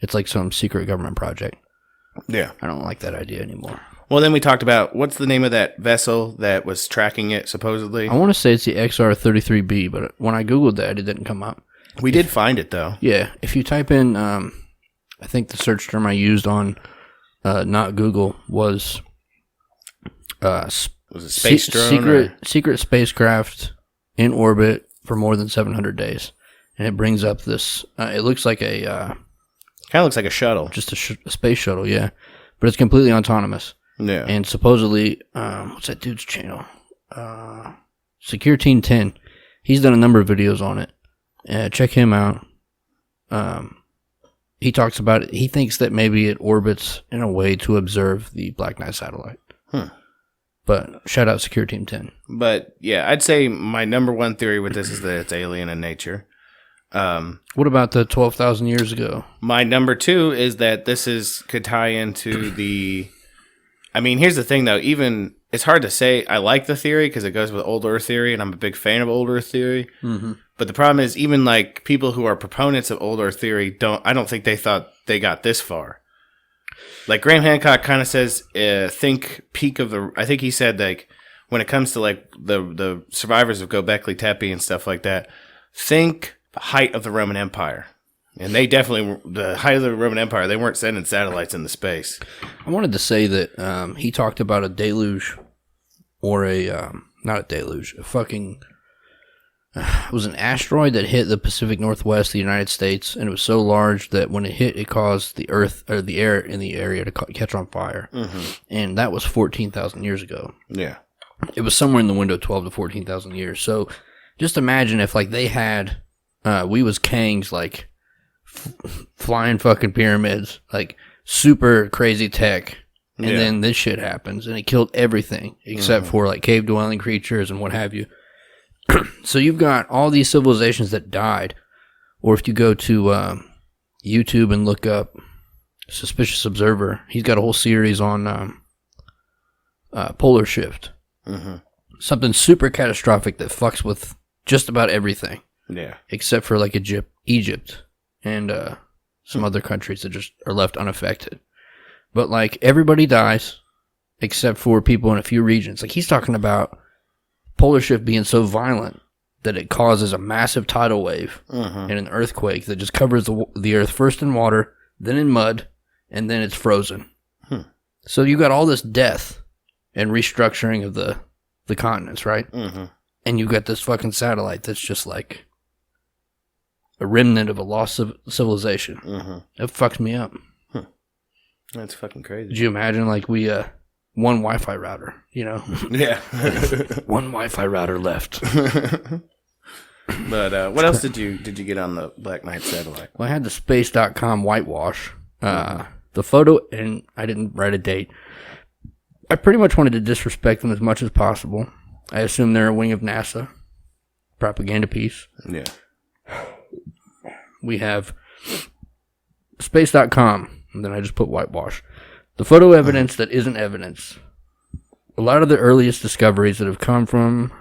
it's like some secret government project. Yeah. I don't like that idea anymore. Well, then we talked about, what's the name of that vessel that was tracking it, supposedly? I want to say it's the XR-33B, but when I Googled that, it didn't come up. We did find it, though. Yeah. If you type in, I think the search term I used on not Google was it space drone? Secret spacecraft in orbit for more than 700 days. And it brings up this, it looks like a... kind of looks like a shuttle. Just a space shuttle, yeah. But it's completely autonomous. Yeah. And supposedly, what's that dude's channel? Secure Team 10. He's done a number of videos on it. Check him out. He talks about it. He thinks that maybe it orbits in a way to observe the Black Knight satellite. But shout out Secure Team 10. But yeah, I'd say my number one theory with this is that it's alien in nature. What about the 12,000 years ago? My number two is that could tie into the... I mean, here's the thing, though. Even it's hard to say I like the theory because it goes with old Earth theory, and I'm a big fan of old Earth theory. Mm-hmm. But the problem is, even like people who are proponents of old Earth theory I don't think they thought they got this far. Like Graham Hancock kind of says, think peak of the... I think he said, like, when it comes to like the survivors of Göbekli Tepe and stuff like that, think the height of the Roman Empire. And they definitely, the height of the Roman Empire, they weren't sending satellites into space. I wanted to say that he talked about a deluge, or not a deluge, a fucking, it was an asteroid that hit the Pacific Northwest of the United States, and it was so large that when it hit, it caused the earth, or the air in the area to catch on fire. Mm-hmm. And that was 14,000 years ago. Yeah. It was somewhere in the window of 12 to 14,000 years. So just imagine if, like, they had, we was Kangs, like, flying fucking pyramids, like super crazy tech, and then this shit happens and it killed everything except for like cave dwelling creatures and what have you. So you've got all these civilizations that died. Or if you go to YouTube and look up Suspicious Observer, he's got a whole series on polar shift. Mm-hmm. Something super catastrophic that fucks with just about everything. Yeah. Except for like Egypt. And some other countries that just are left unaffected. But, like, everybody dies except for people in a few regions. Like, he's talking about polar shift being so violent that it causes a massive tidal wave and an earthquake that just covers the earth first in water, then in mud, and then it's frozen. So you got all this death and restructuring of the continents, right? And you got this fucking satellite that's just like a remnant of a lost civilization. It fucks me up. That's fucking crazy. Did you imagine, like, we, one Wi-Fi router, you know? Yeah. One Wi-Fi router left. But what else did you get on the Black Knight satellite? Well, I had the space.com whitewash. The photo, and I didn't write a date. I pretty much wanted to disrespect them as much as possible. I assume they're a wing of NASA. Propaganda piece. Yeah. We have space.com, and then I just put whitewash. The photo evidence that isn't evidence. A lot of the earliest discoveries that have come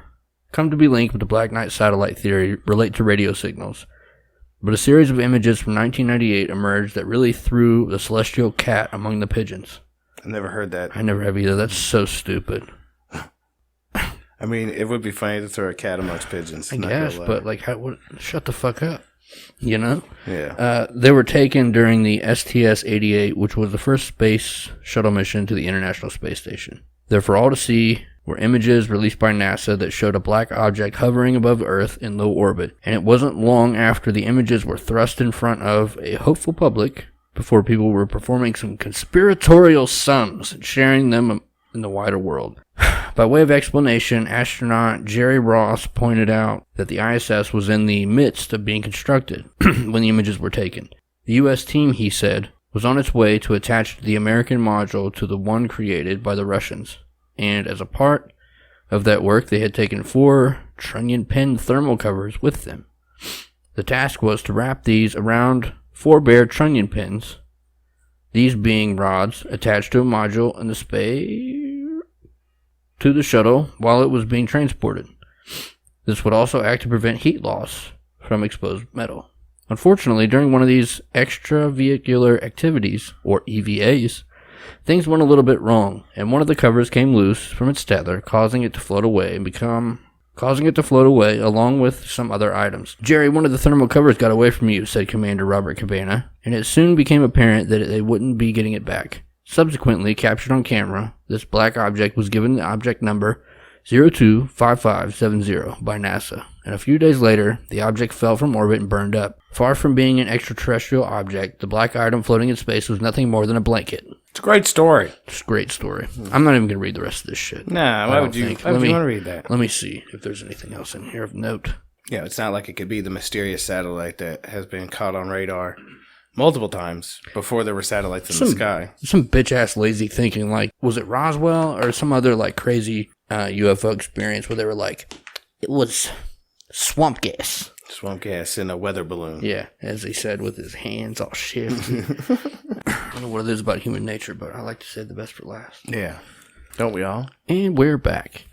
to be linked with the Black Knight satellite theory relate to radio signals. But a series of images from 1998 emerged that really threw the celestial cat among the pigeons. I never heard that. I never have either. That's so stupid. I mean, it would be funny to throw a cat amongst pigeons. I guess, but like, shut the fuck up. You know? Yeah. They were taken during the STS-88, which was the first space shuttle mission to the International Space Station. There for all to see were images released by NASA that showed a black object hovering above Earth in low orbit, and it wasn't long after the images were thrust in front of a hopeful public before people were performing some conspiratorial sums and sharing them in the wider world. By way of explanation, astronaut Jerry Ross pointed out that the ISS was in the midst of being constructed when the images were taken. The U.S. team, he said, was on its way to attach the American module to the one created by the Russians, and as a part of that work, they had taken 4 trunnion pin thermal covers with them. The task was to wrap these around 4 bare trunnion pins, these being rods attached to a module in the space to the shuttle while it was being transported. This would also act to prevent heat loss from exposed metal. Unfortunately, during one of these extravehicular activities, or EVAs, things went a little bit wrong, and one of the covers came loose from its tether, causing it to float away along with some other items. Jerry, one of the thermal covers got away from you, said Commander Robert Cabana, and it soon became apparent that they wouldn't be getting it back. Subsequently, captured on camera, this black object was given the object number 025570 by NASA, and a few days later, the object fell from orbit and burned up. Far from being an extraterrestrial object, the black item floating in space was nothing more than a blanket. It's a great story. It's a great story. I'm not even going to read the rest of this shit. Nah, why would you want to read that? Let me see if there's anything else in here of note. Yeah, it's not like it could be the mysterious satellite that has been caught on radar multiple times before there were satellites in the sky. Some bitch-ass lazy thinking, like, was it Roswell or some other, like, crazy UFO experience where they were like, it was swamp gas. Swamp gas in a weather balloon. Yeah, as he said, with his hands all shifty. I don't know what it is about human nature, but I like to save the best for last. Yeah. Don't we all? And we're back.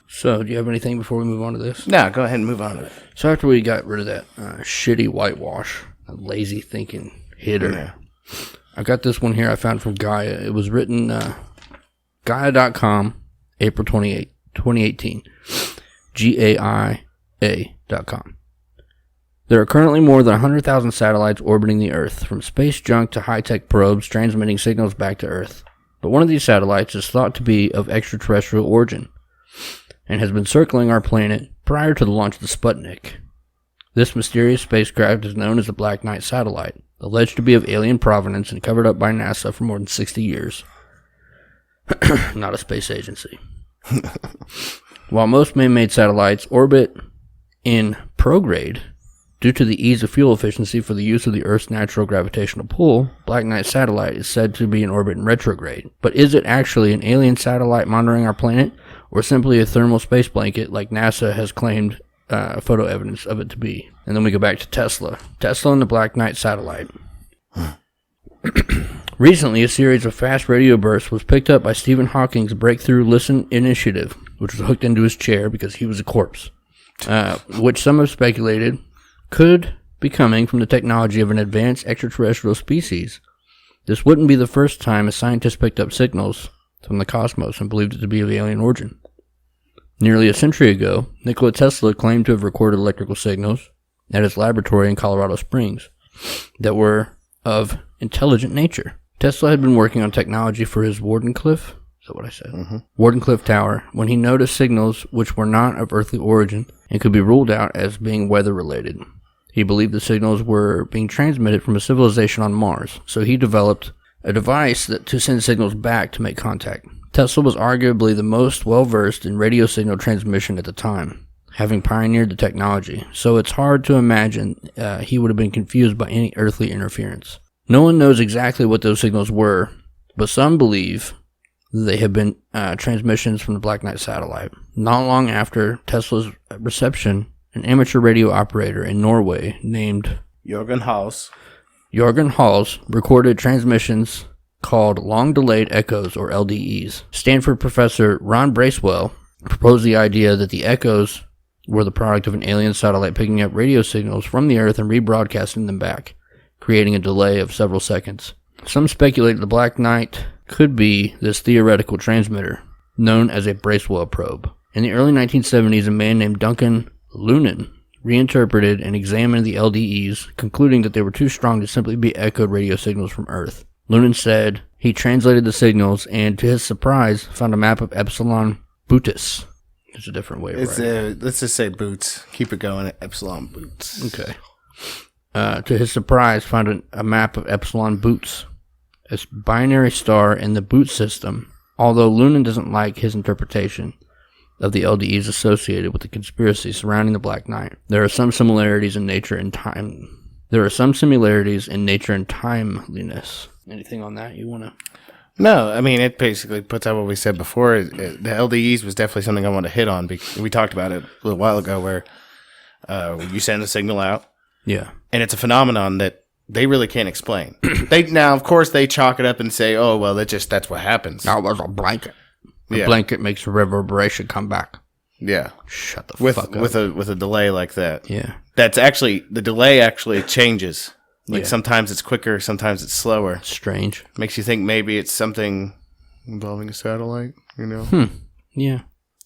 So, do you have anything before we move on to this? No, go ahead and move on to it. So, after we got rid of that shitty whitewash, a lazy thinking hitter, Yeah. I got this one here I found from Gaia. It was written Gaia.com, April 28, 2018. GAIA.com. There are currently more than 100,000 satellites orbiting the Earth, from space junk to high-tech probes transmitting signals back to Earth. But one of these satellites is thought to be of extraterrestrial origin, and has been circling our planet prior to the launch of the Sputnik. This mysterious spacecraft is known as the Black Knight satellite, alleged to be of alien provenance and covered up by NASA for more than 60 years. Not a space agency. While most man-made satellites orbit in prograde, due to the ease of fuel efficiency for the use of the Earth's natural gravitational pull, Black Knight satellite is said to be in orbit in retrograde. But is it actually an alien satellite monitoring our planet, or simply a thermal space blanket like NASA has claimed photo evidence of it to be? And then we go back to Tesla. Tesla and the Black Knight satellite. Recently, a series of fast radio bursts was picked up by Stephen Hawking's Breakthrough Listen initiative, which was hooked into his chair because he was a corpse, which some have speculated could be coming from the technology of an advanced extraterrestrial species. This wouldn't be the first time a scientist picked up signals from the cosmos and believed it to be of alien origin. Nearly a century ago, Nikola Tesla claimed to have recorded electrical signals at his laboratory in Colorado Springs that were of intelligent nature. Tesla had been working on technology for his Wardenclyffe, is that what I said? Mm-hmm. Wardenclyffe Tower, when he noticed signals which were not of earthly origin and could be ruled out as being weather-related. He believed the signals were being transmitted from a civilization on Mars, so he developed a device to send signals back to make contact. Tesla was arguably the most well-versed in radio signal transmission at the time, having pioneered the technology, so it's hard to imagine he would have been confused by any earthly interference. No one knows exactly what those signals were, but some believe they have been transmissions from the Black Knight satellite. Not long after Tesla's reception, an amateur radio operator in Norway named Jørgen Hals recorded transmissions called long-delayed echoes, or LDEs. Stanford professor Ron Bracewell proposed the idea that the echoes were the product of an alien satellite picking up radio signals from the Earth and rebroadcasting them back, creating a delay of several seconds. Some speculate the Black Knight could be this theoretical transmitter, known as a Bracewell probe. In the early 1970s, a man named Duncan Lunan reinterpreted and examined the LDEs, concluding that they were too strong to simply be echoed radio signals from Earth. Lunan said he translated the signals and, to his surprise, found a map of Epsilon Bootis. It's a different way of writing. Let's just say boots. Keep it going at Epsilon Boots. Okay. To his surprise, found a map of Epsilon Boots, a binary star in the Boot system, although Lunan doesn't like his interpretation of the LDEs associated with the conspiracy surrounding the Black Knight. There are some similarities in nature and time. There are some similarities in nature and timeliness. Anything on that you want to? No, I mean, it basically puts out what we said before. The LDEs was definitely something I want to hit on. Because we talked about it a little while ago where you send a signal out. Yeah. And it's a phenomenon that they really can't explain. Now, of course, they chalk it up and say, oh, well, that's what happens. That was a blanket. The blanket makes a reverberation come back. Yeah. Shut the fuck up. With a delay like that. Yeah. That's actually, the delay actually changes. Like sometimes it's quicker, sometimes it's slower. Strange. Makes you think maybe it's something involving a satellite, you know? Yeah.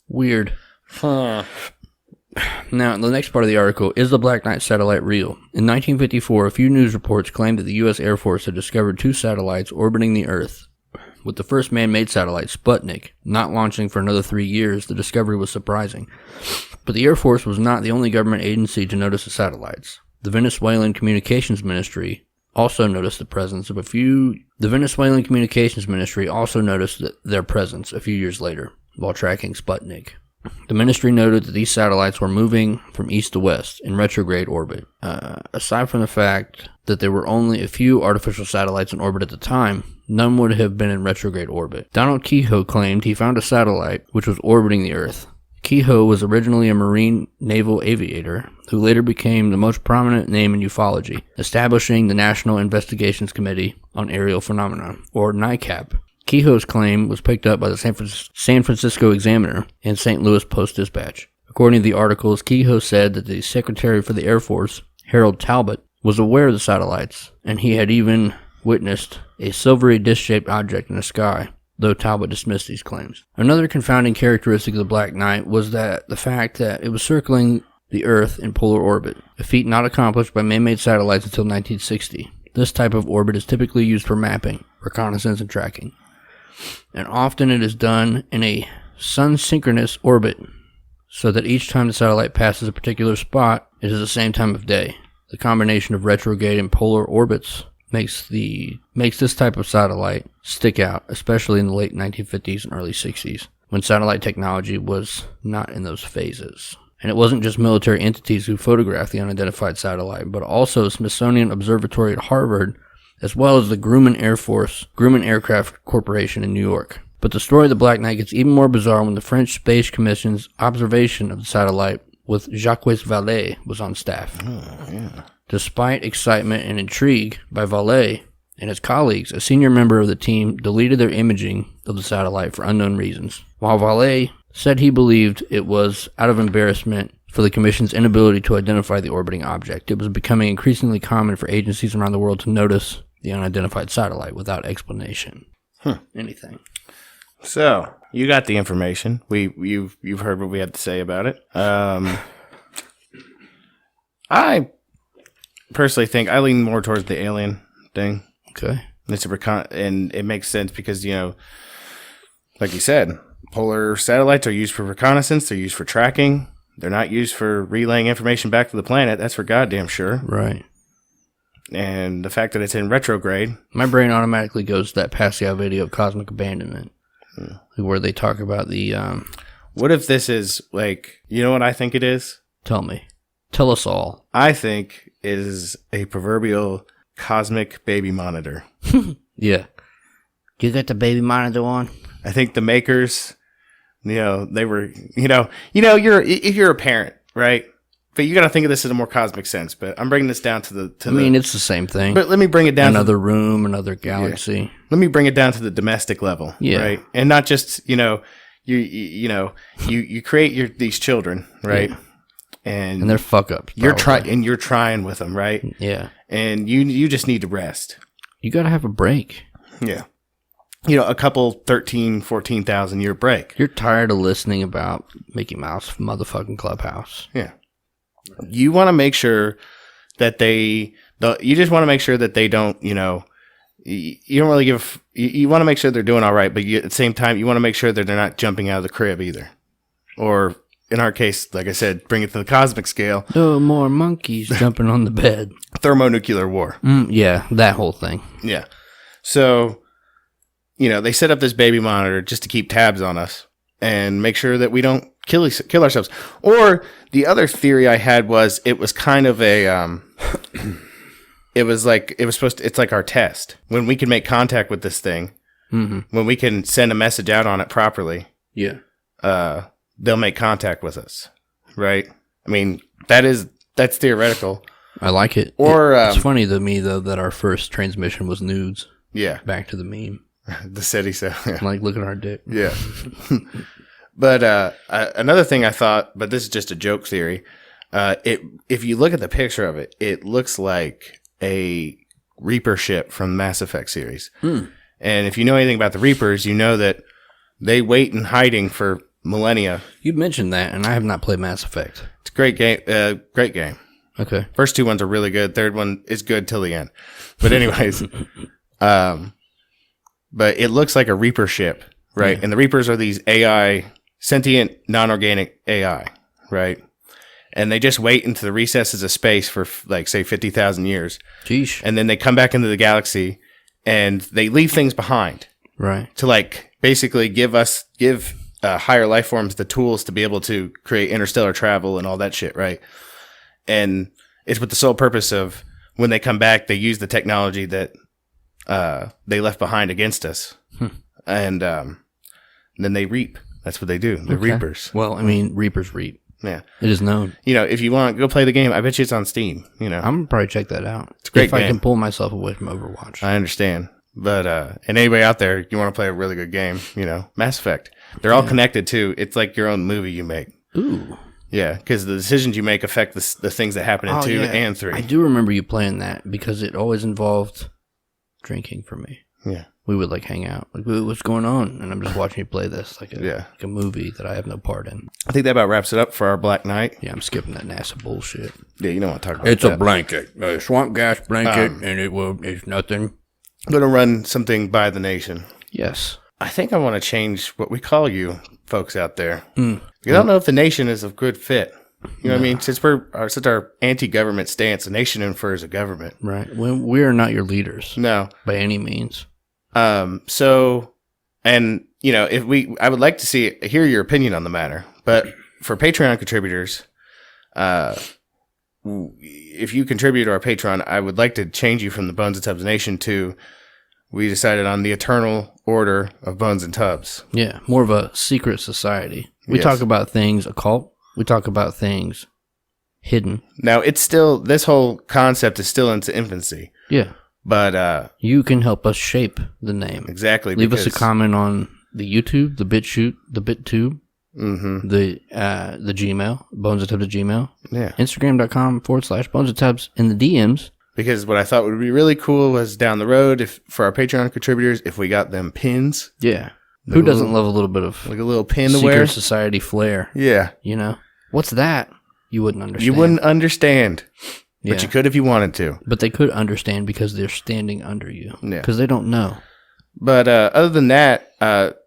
Weird. Huh. Now, the next part of the article, is the Black Knight satellite real? In 1954, a few news reports claimed that the U.S. Air Force had discovered 2 satellites orbiting the Earth. With the first man-made satellite, Sputnik, not launching for another 3 years, the discovery was surprising. But the Air Force was not the only government agency to notice the satellites. The Venezuelan Communications Ministry also noticed the presence of a few... The Venezuelan Communications Ministry also noticed their presence a few years later, while tracking Sputnik. The ministry noted that these satellites were moving from east to west in retrograde orbit. Aside from the fact that there were only a few artificial satellites in orbit at the time, none would have been in retrograde orbit. Donald Kehoe claimed he found a satellite which was orbiting the Earth. Kehoe was originally a Marine naval aviator who later became the most prominent name in ufology, establishing the National Investigations Committee on Aerial Phenomena, or NICAP. Kehoe's claim was picked up by the San Francisco Examiner and St. Louis Post-Dispatch. According to the articles, Kehoe said that the Secretary for the Air Force, Harold Talbot, was aware of the satellites, and he had even witnessed a silvery disc-shaped object in the sky, though Talbot dismissed these claims. Another confounding characteristic of the Black Knight was that the fact that it was circling the Earth in polar orbit, a feat not accomplished by man-made satellites until 1960. This type of orbit is typically used for mapping, reconnaissance, and tracking. And often it is done in a sun-synchronous orbit, so that each time the satellite passes a particular spot, it is the same time of day. The combination of retrograde and polar orbits makes this type of satellite stick out, especially in the late 1950s and early 60s, when satellite technology was not in those phases. And it wasn't just military entities who photographed the unidentified satellite, but also Smithsonian Observatory at Harvard, as well as the Grumman Aircraft Corporation in New York. But the story of the Black Knight gets even more bizarre when the French Space Commission's observation of the satellite with Jacques Vallée was on staff. Despite excitement and intrigue by Vallée and his colleagues, a senior member of the team deleted their imaging of the satellite for unknown reasons. While Vallée said he believed it was out of embarrassment for the Commission's inability to identify the orbiting object, it was becoming increasingly common for agencies around the world to notice the unidentified satellite without explanation. Anything. So, you got the information. You've heard what we had to say about it. I personally think I lean more towards the alien thing. Okay. It's and it makes sense because, you know, like you said, polar satellites are used for reconnaissance. They're used for tracking. They're not used for relaying information back to the planet. That's for goddamn sure. Right. And the fact that it's in retrograde. My brain automatically goes to that Pascal video of Cosmic Abandonment, where they talk about the... What if this is, like, you know what I think it is? Tell me. Tell us all. I think it is a proverbial cosmic baby monitor. Yeah. You got the baby monitor on? I think the makers, you know, they were, if you're a parent, right? But you got to think of this in a more cosmic sense. But I'm bringing this down to the. It's the same thing. But let me bring it down. Another room, another galaxy. Yeah. Let me bring it down to the domestic level, right? And not just you create these children, right? Yeah. And they're fuck ups. You're trying with them, right? Yeah. And you just need to rest. You got to have a break. Yeah. A couple 13, 14,000 year break. You're tired of listening about Mickey Mouse motherfucking Clubhouse. Yeah. You want to make sure that you just want to make sure that they don't, you don't really give. You want to make sure they're doing all right, but at the same time, you want to make sure that they're not jumping out of the crib either. Or in our case, like I said, bring it to the cosmic scale. No more monkeys jumping on the bed. Thermonuclear war. Yeah, that whole thing. Yeah. So, they set up this baby monitor just to keep tabs on us and make sure that we don't kill ourselves. Or the other theory I had was it was kind of a it's like our test. When we can make contact with this thing, when we can send a message out on it properly, they'll make contact with us, right? I mean, that's theoretical. I like it. Or it's funny to me though that our first transmission was nudes. Yeah, back to the meme. The city cell. Yeah. Like, look at our dick. Yeah. But another thing I thought, but this is just a joke theory. If you look at the picture of it, it looks like a Reaper ship from the Mass Effect series. And if you know anything about the Reapers, you know that they wait in hiding for millennia. You mentioned that, and I have not played Mass Effect. It's a great game. Great game. Okay. First two ones are really good. Third one is good till the end. But anyways, but it looks like a Reaper ship, right? Yeah. And the Reapers are these AI, sentient, non-organic AI, right? And they just wait into the recesses of space for, like, say, 50,000 years. Jeez. And then they come back into the galaxy, and they leave things behind. Right. To, like, basically give higher life forms the tools to be able to create interstellar travel and all that shit, right? And it's with the sole purpose of, when they come back, they use the technology that they left behind against us. And then they reap. That's what they do. They're reapers. Well, I mean, reapers reap. Yeah. It is known. If you want to go play the game, I bet you it's on Steam. I'm going to probably check that out. It's a great game. If I can pull myself away from Overwatch. I understand. But, and anybody out there, you want to play a really good game, Mass Effect. They're all connected, too. It's like your own movie you make. Ooh. Yeah, because the decisions you make affect the things that happen in 2 and 3. I do remember you playing that because it always involved drinking for me. Yeah. We would hang out. What's going on? And I'm just watching you play this like a movie that I have no part in. I think that about wraps it up for our Black Knight. Yeah, I'm skipping that NASA bullshit. Yeah, you don't want to talk about It's that. A blanket. A swamp gas blanket, and it's nothing. I'm going to run something by the nation. Yes. I think I want to change what we call you folks out there. You don't know if the nation is a good fit. You know what I mean? Since our anti-government stance, the nation infers a government. Right. We are not your leaders. No. By any means. So, and, I would like to hear your opinion on the matter, but for Patreon contributors, if you contribute to our Patreon, I would like to change you from the Bones and Tubs Nation to, we decided on the Eternal Order of Bones and Tubs. Yeah. More of a secret society. We talk about things occult. We talk about things hidden. Now, this whole concept is still in its infancy. Yeah. But you can help us shape the name. Exactly. Leave us a comment on the YouTube, the BitChute, the BitTube, the Gmail, Bones and Tubs at Gmail. Yeah. Instagram.com/Bones and Tubs in the DMs. Because what I thought would be really cool was down the road, for our Patreon contributors, if we got them pins. Yeah. Who doesn't love a little bit of like a little pin to wear? Secret society flair. Yeah. What's that? You wouldn't understand. You wouldn't understand. But you could if you wanted to. But they could understand because they're standing under you. Yeah. Because they don't know. But other than that,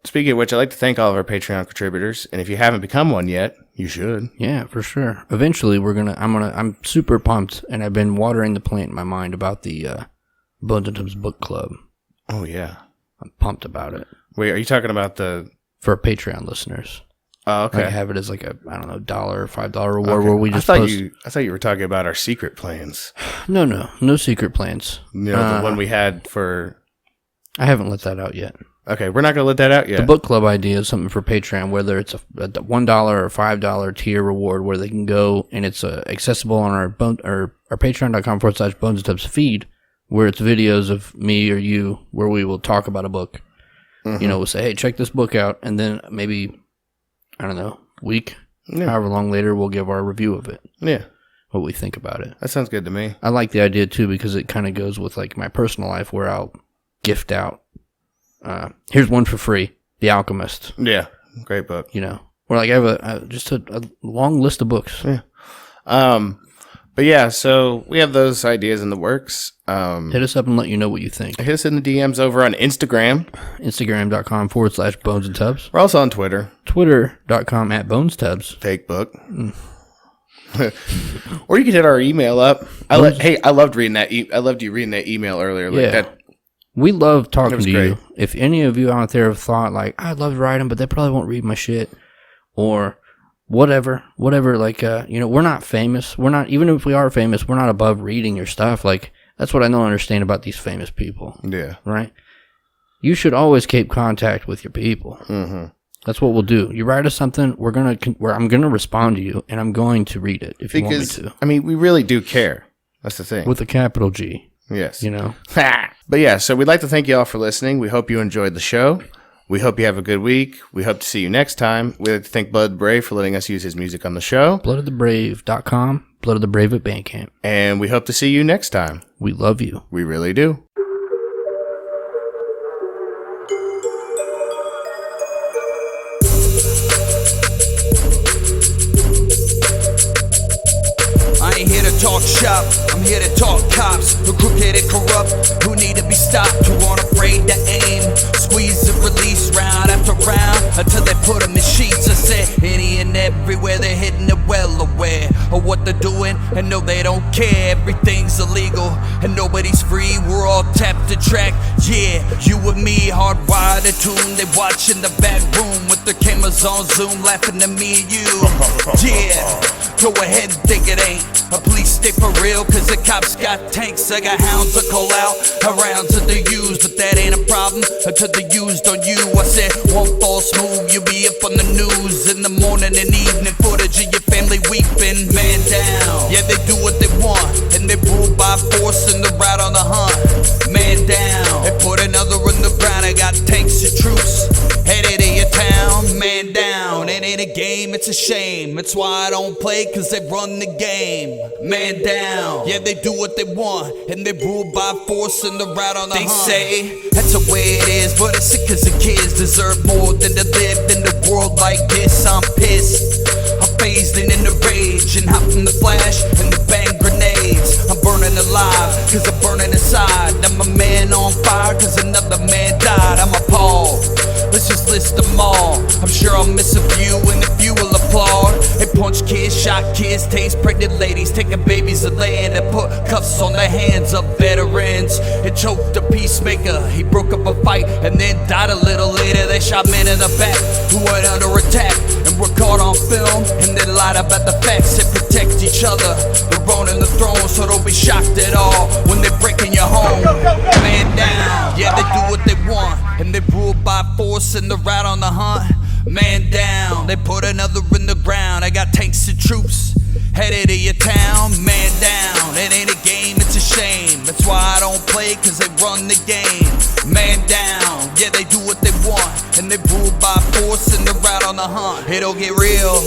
speaking of which, I'd like to thank all of our Patreon contributors. And if you haven't become one yet, you should. Yeah, for sure. Eventually, I'm super pumped, and I've been watering the plant in my mind about the Bones and Tubs Book Club. Oh, yeah. I'm pumped about it. Wait, are you talking about for Patreon listeners? Oh, okay. I have it as like a, $1 or $5 reward where we just I thought you were talking about our secret plans. No secret plans. The one we had for... I haven't let that out yet. Okay, we're not going to let that out yet. The book club idea is something for Patreon, whether it's a $1 or $5 tier reward where they can go, and it's accessible on our patreon.com/Bones and Tubs feed, where it's videos of me or you where we will talk about a book. We'll say, hey, check this book out, and then maybe... I don't know, week, however long later, we'll give our review of it. Yeah. What we think about it. That sounds good to me. I like the idea, too, because it kind of goes with, like, my personal life where I'll gift out. Here's one for free, The Alchemist. Yeah, great book. Or, like, I have just a long list of books. Yeah. But yeah, so we have those ideas in the works. Hit us up and let you know what you think. Hit us in the DMs over on Instagram. Instagram.com/Bones and Tubs. We're also on Twitter. Twitter.com/BonesTubs. Fake book. Or you can hit our email up. I loved reading that. I loved you reading that email earlier. Like that. We love talking to great. you. If any of you out there have thought like, I'd love to write them, but they probably won't read my shit, or whatever, like, we're not famous. We're not, even if we are famous, we're not above reading your stuff. Like, that's what I don't understand about these famous people. Yeah. Right? You should always keep contact with your people. Mm-hmm. That's what we'll do. You write us something, I'm gonna respond to you, and I'm going to read it if you want me to. I mean, we really do care. That's the thing. With a capital G. Yes. But yeah, so we'd like to thank you all for listening. We hope you enjoyed the show. We hope you have a good week. We hope to see you next time. We'd like to thank Blood Brave for letting us use his music on the show. bloodofthebrave.com, Blood of the Brave at Bandcamp. And we hope to see you next time. We love you. We really do. I ain't here to talk shop, I'm here to talk cops who crooked and corrupt, who need to be stopped, who aren't afraid to aim, squeeze and release round after round until they put them in sheets. I said any and everywhere they're hitting it, well aware of what they're doing, and no, they don't care. Everything's illegal and nobody's free. We're all tapped to track, yeah, you and me hardwired to tune. They watch in the back room with their cameras on Zoom, laughing at me and you. Yeah, go ahead and think it ain't a police state for real, cause the cops got tanks. I got hounds to call out, around to the used, but that ain't a problem until they used on you. I said one false move, you'll be up on the news in the morning and evening, footage of your family weeping. Man down, yeah, they do what they want, and they rule by force and they're out on the hunt. Man down, they put another in the ground. I got tanks and troops headed to your town. Man down, it ain't a game, it's a shame. It's why I don't play, cause they run the game. Man down, yeah, they do what they want, and they rule by force and they're out on the hunt. They say that's the way it is, but it's sick cause the kids deserve more than to live in the world like this. I'm pissed, I'm phased in the rage, and hop from the flash and the bang grenades. I'm burning alive, cause I'm burning inside. I'm a man on fire, cause another man died. I'm appalled, let's just list them all. I'm sure I'll miss a few, and a few will applaud. They punch kids, shot kids, taste pregnant ladies, taking babies to land, and put cuffs on the hands of veterans. It choked a peacemaker, he broke up a fight and then died a little later. They shot men in the back who went under attack and were caught on film, and they lied about the facts and protect each other. They're owning the throne, so don't be shocked at all when they're breaking your home. Man down, yeah, they do what they want, and they rule by force and they're out on the hunt. Man down, they put another in the ground. I got tanks and troops headed to your town. Man down, it ain't a game, it's a shame. That's why I don't play, cause they run the game. Man down, yeah, they do what they want, and they rule by force and they're out on the hunt. It'll get real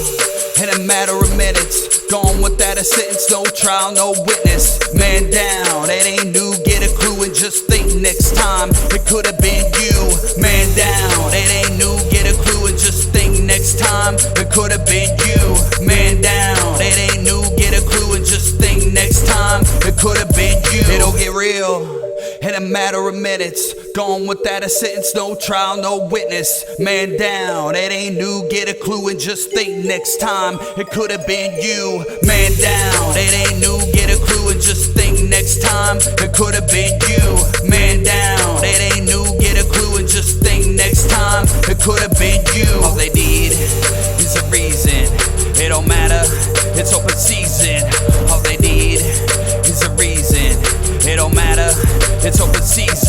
in a matter of minutes. Gone without a sentence, no trial, no witness. Man down, it ain't new, get a clue and just think next time it could have been you. Man down, it ain't new, get a clue and just think next time it could have been you. Man down, it ain't new, get a clue and just think next time it could have been you. It'll get real in a matter of minutes. Gone without a sentence, no trial, no witness. Man down, it ain't new, get a clue and just think next time it could have been you. Man down, it ain't new, get a clue and just think next time it could have been you. Man down, it ain't new, get a clue and just think next time it could have been you. All they need is a reason, it don't matter, it's open season. All they need is a reason, it don't matter, it's open season.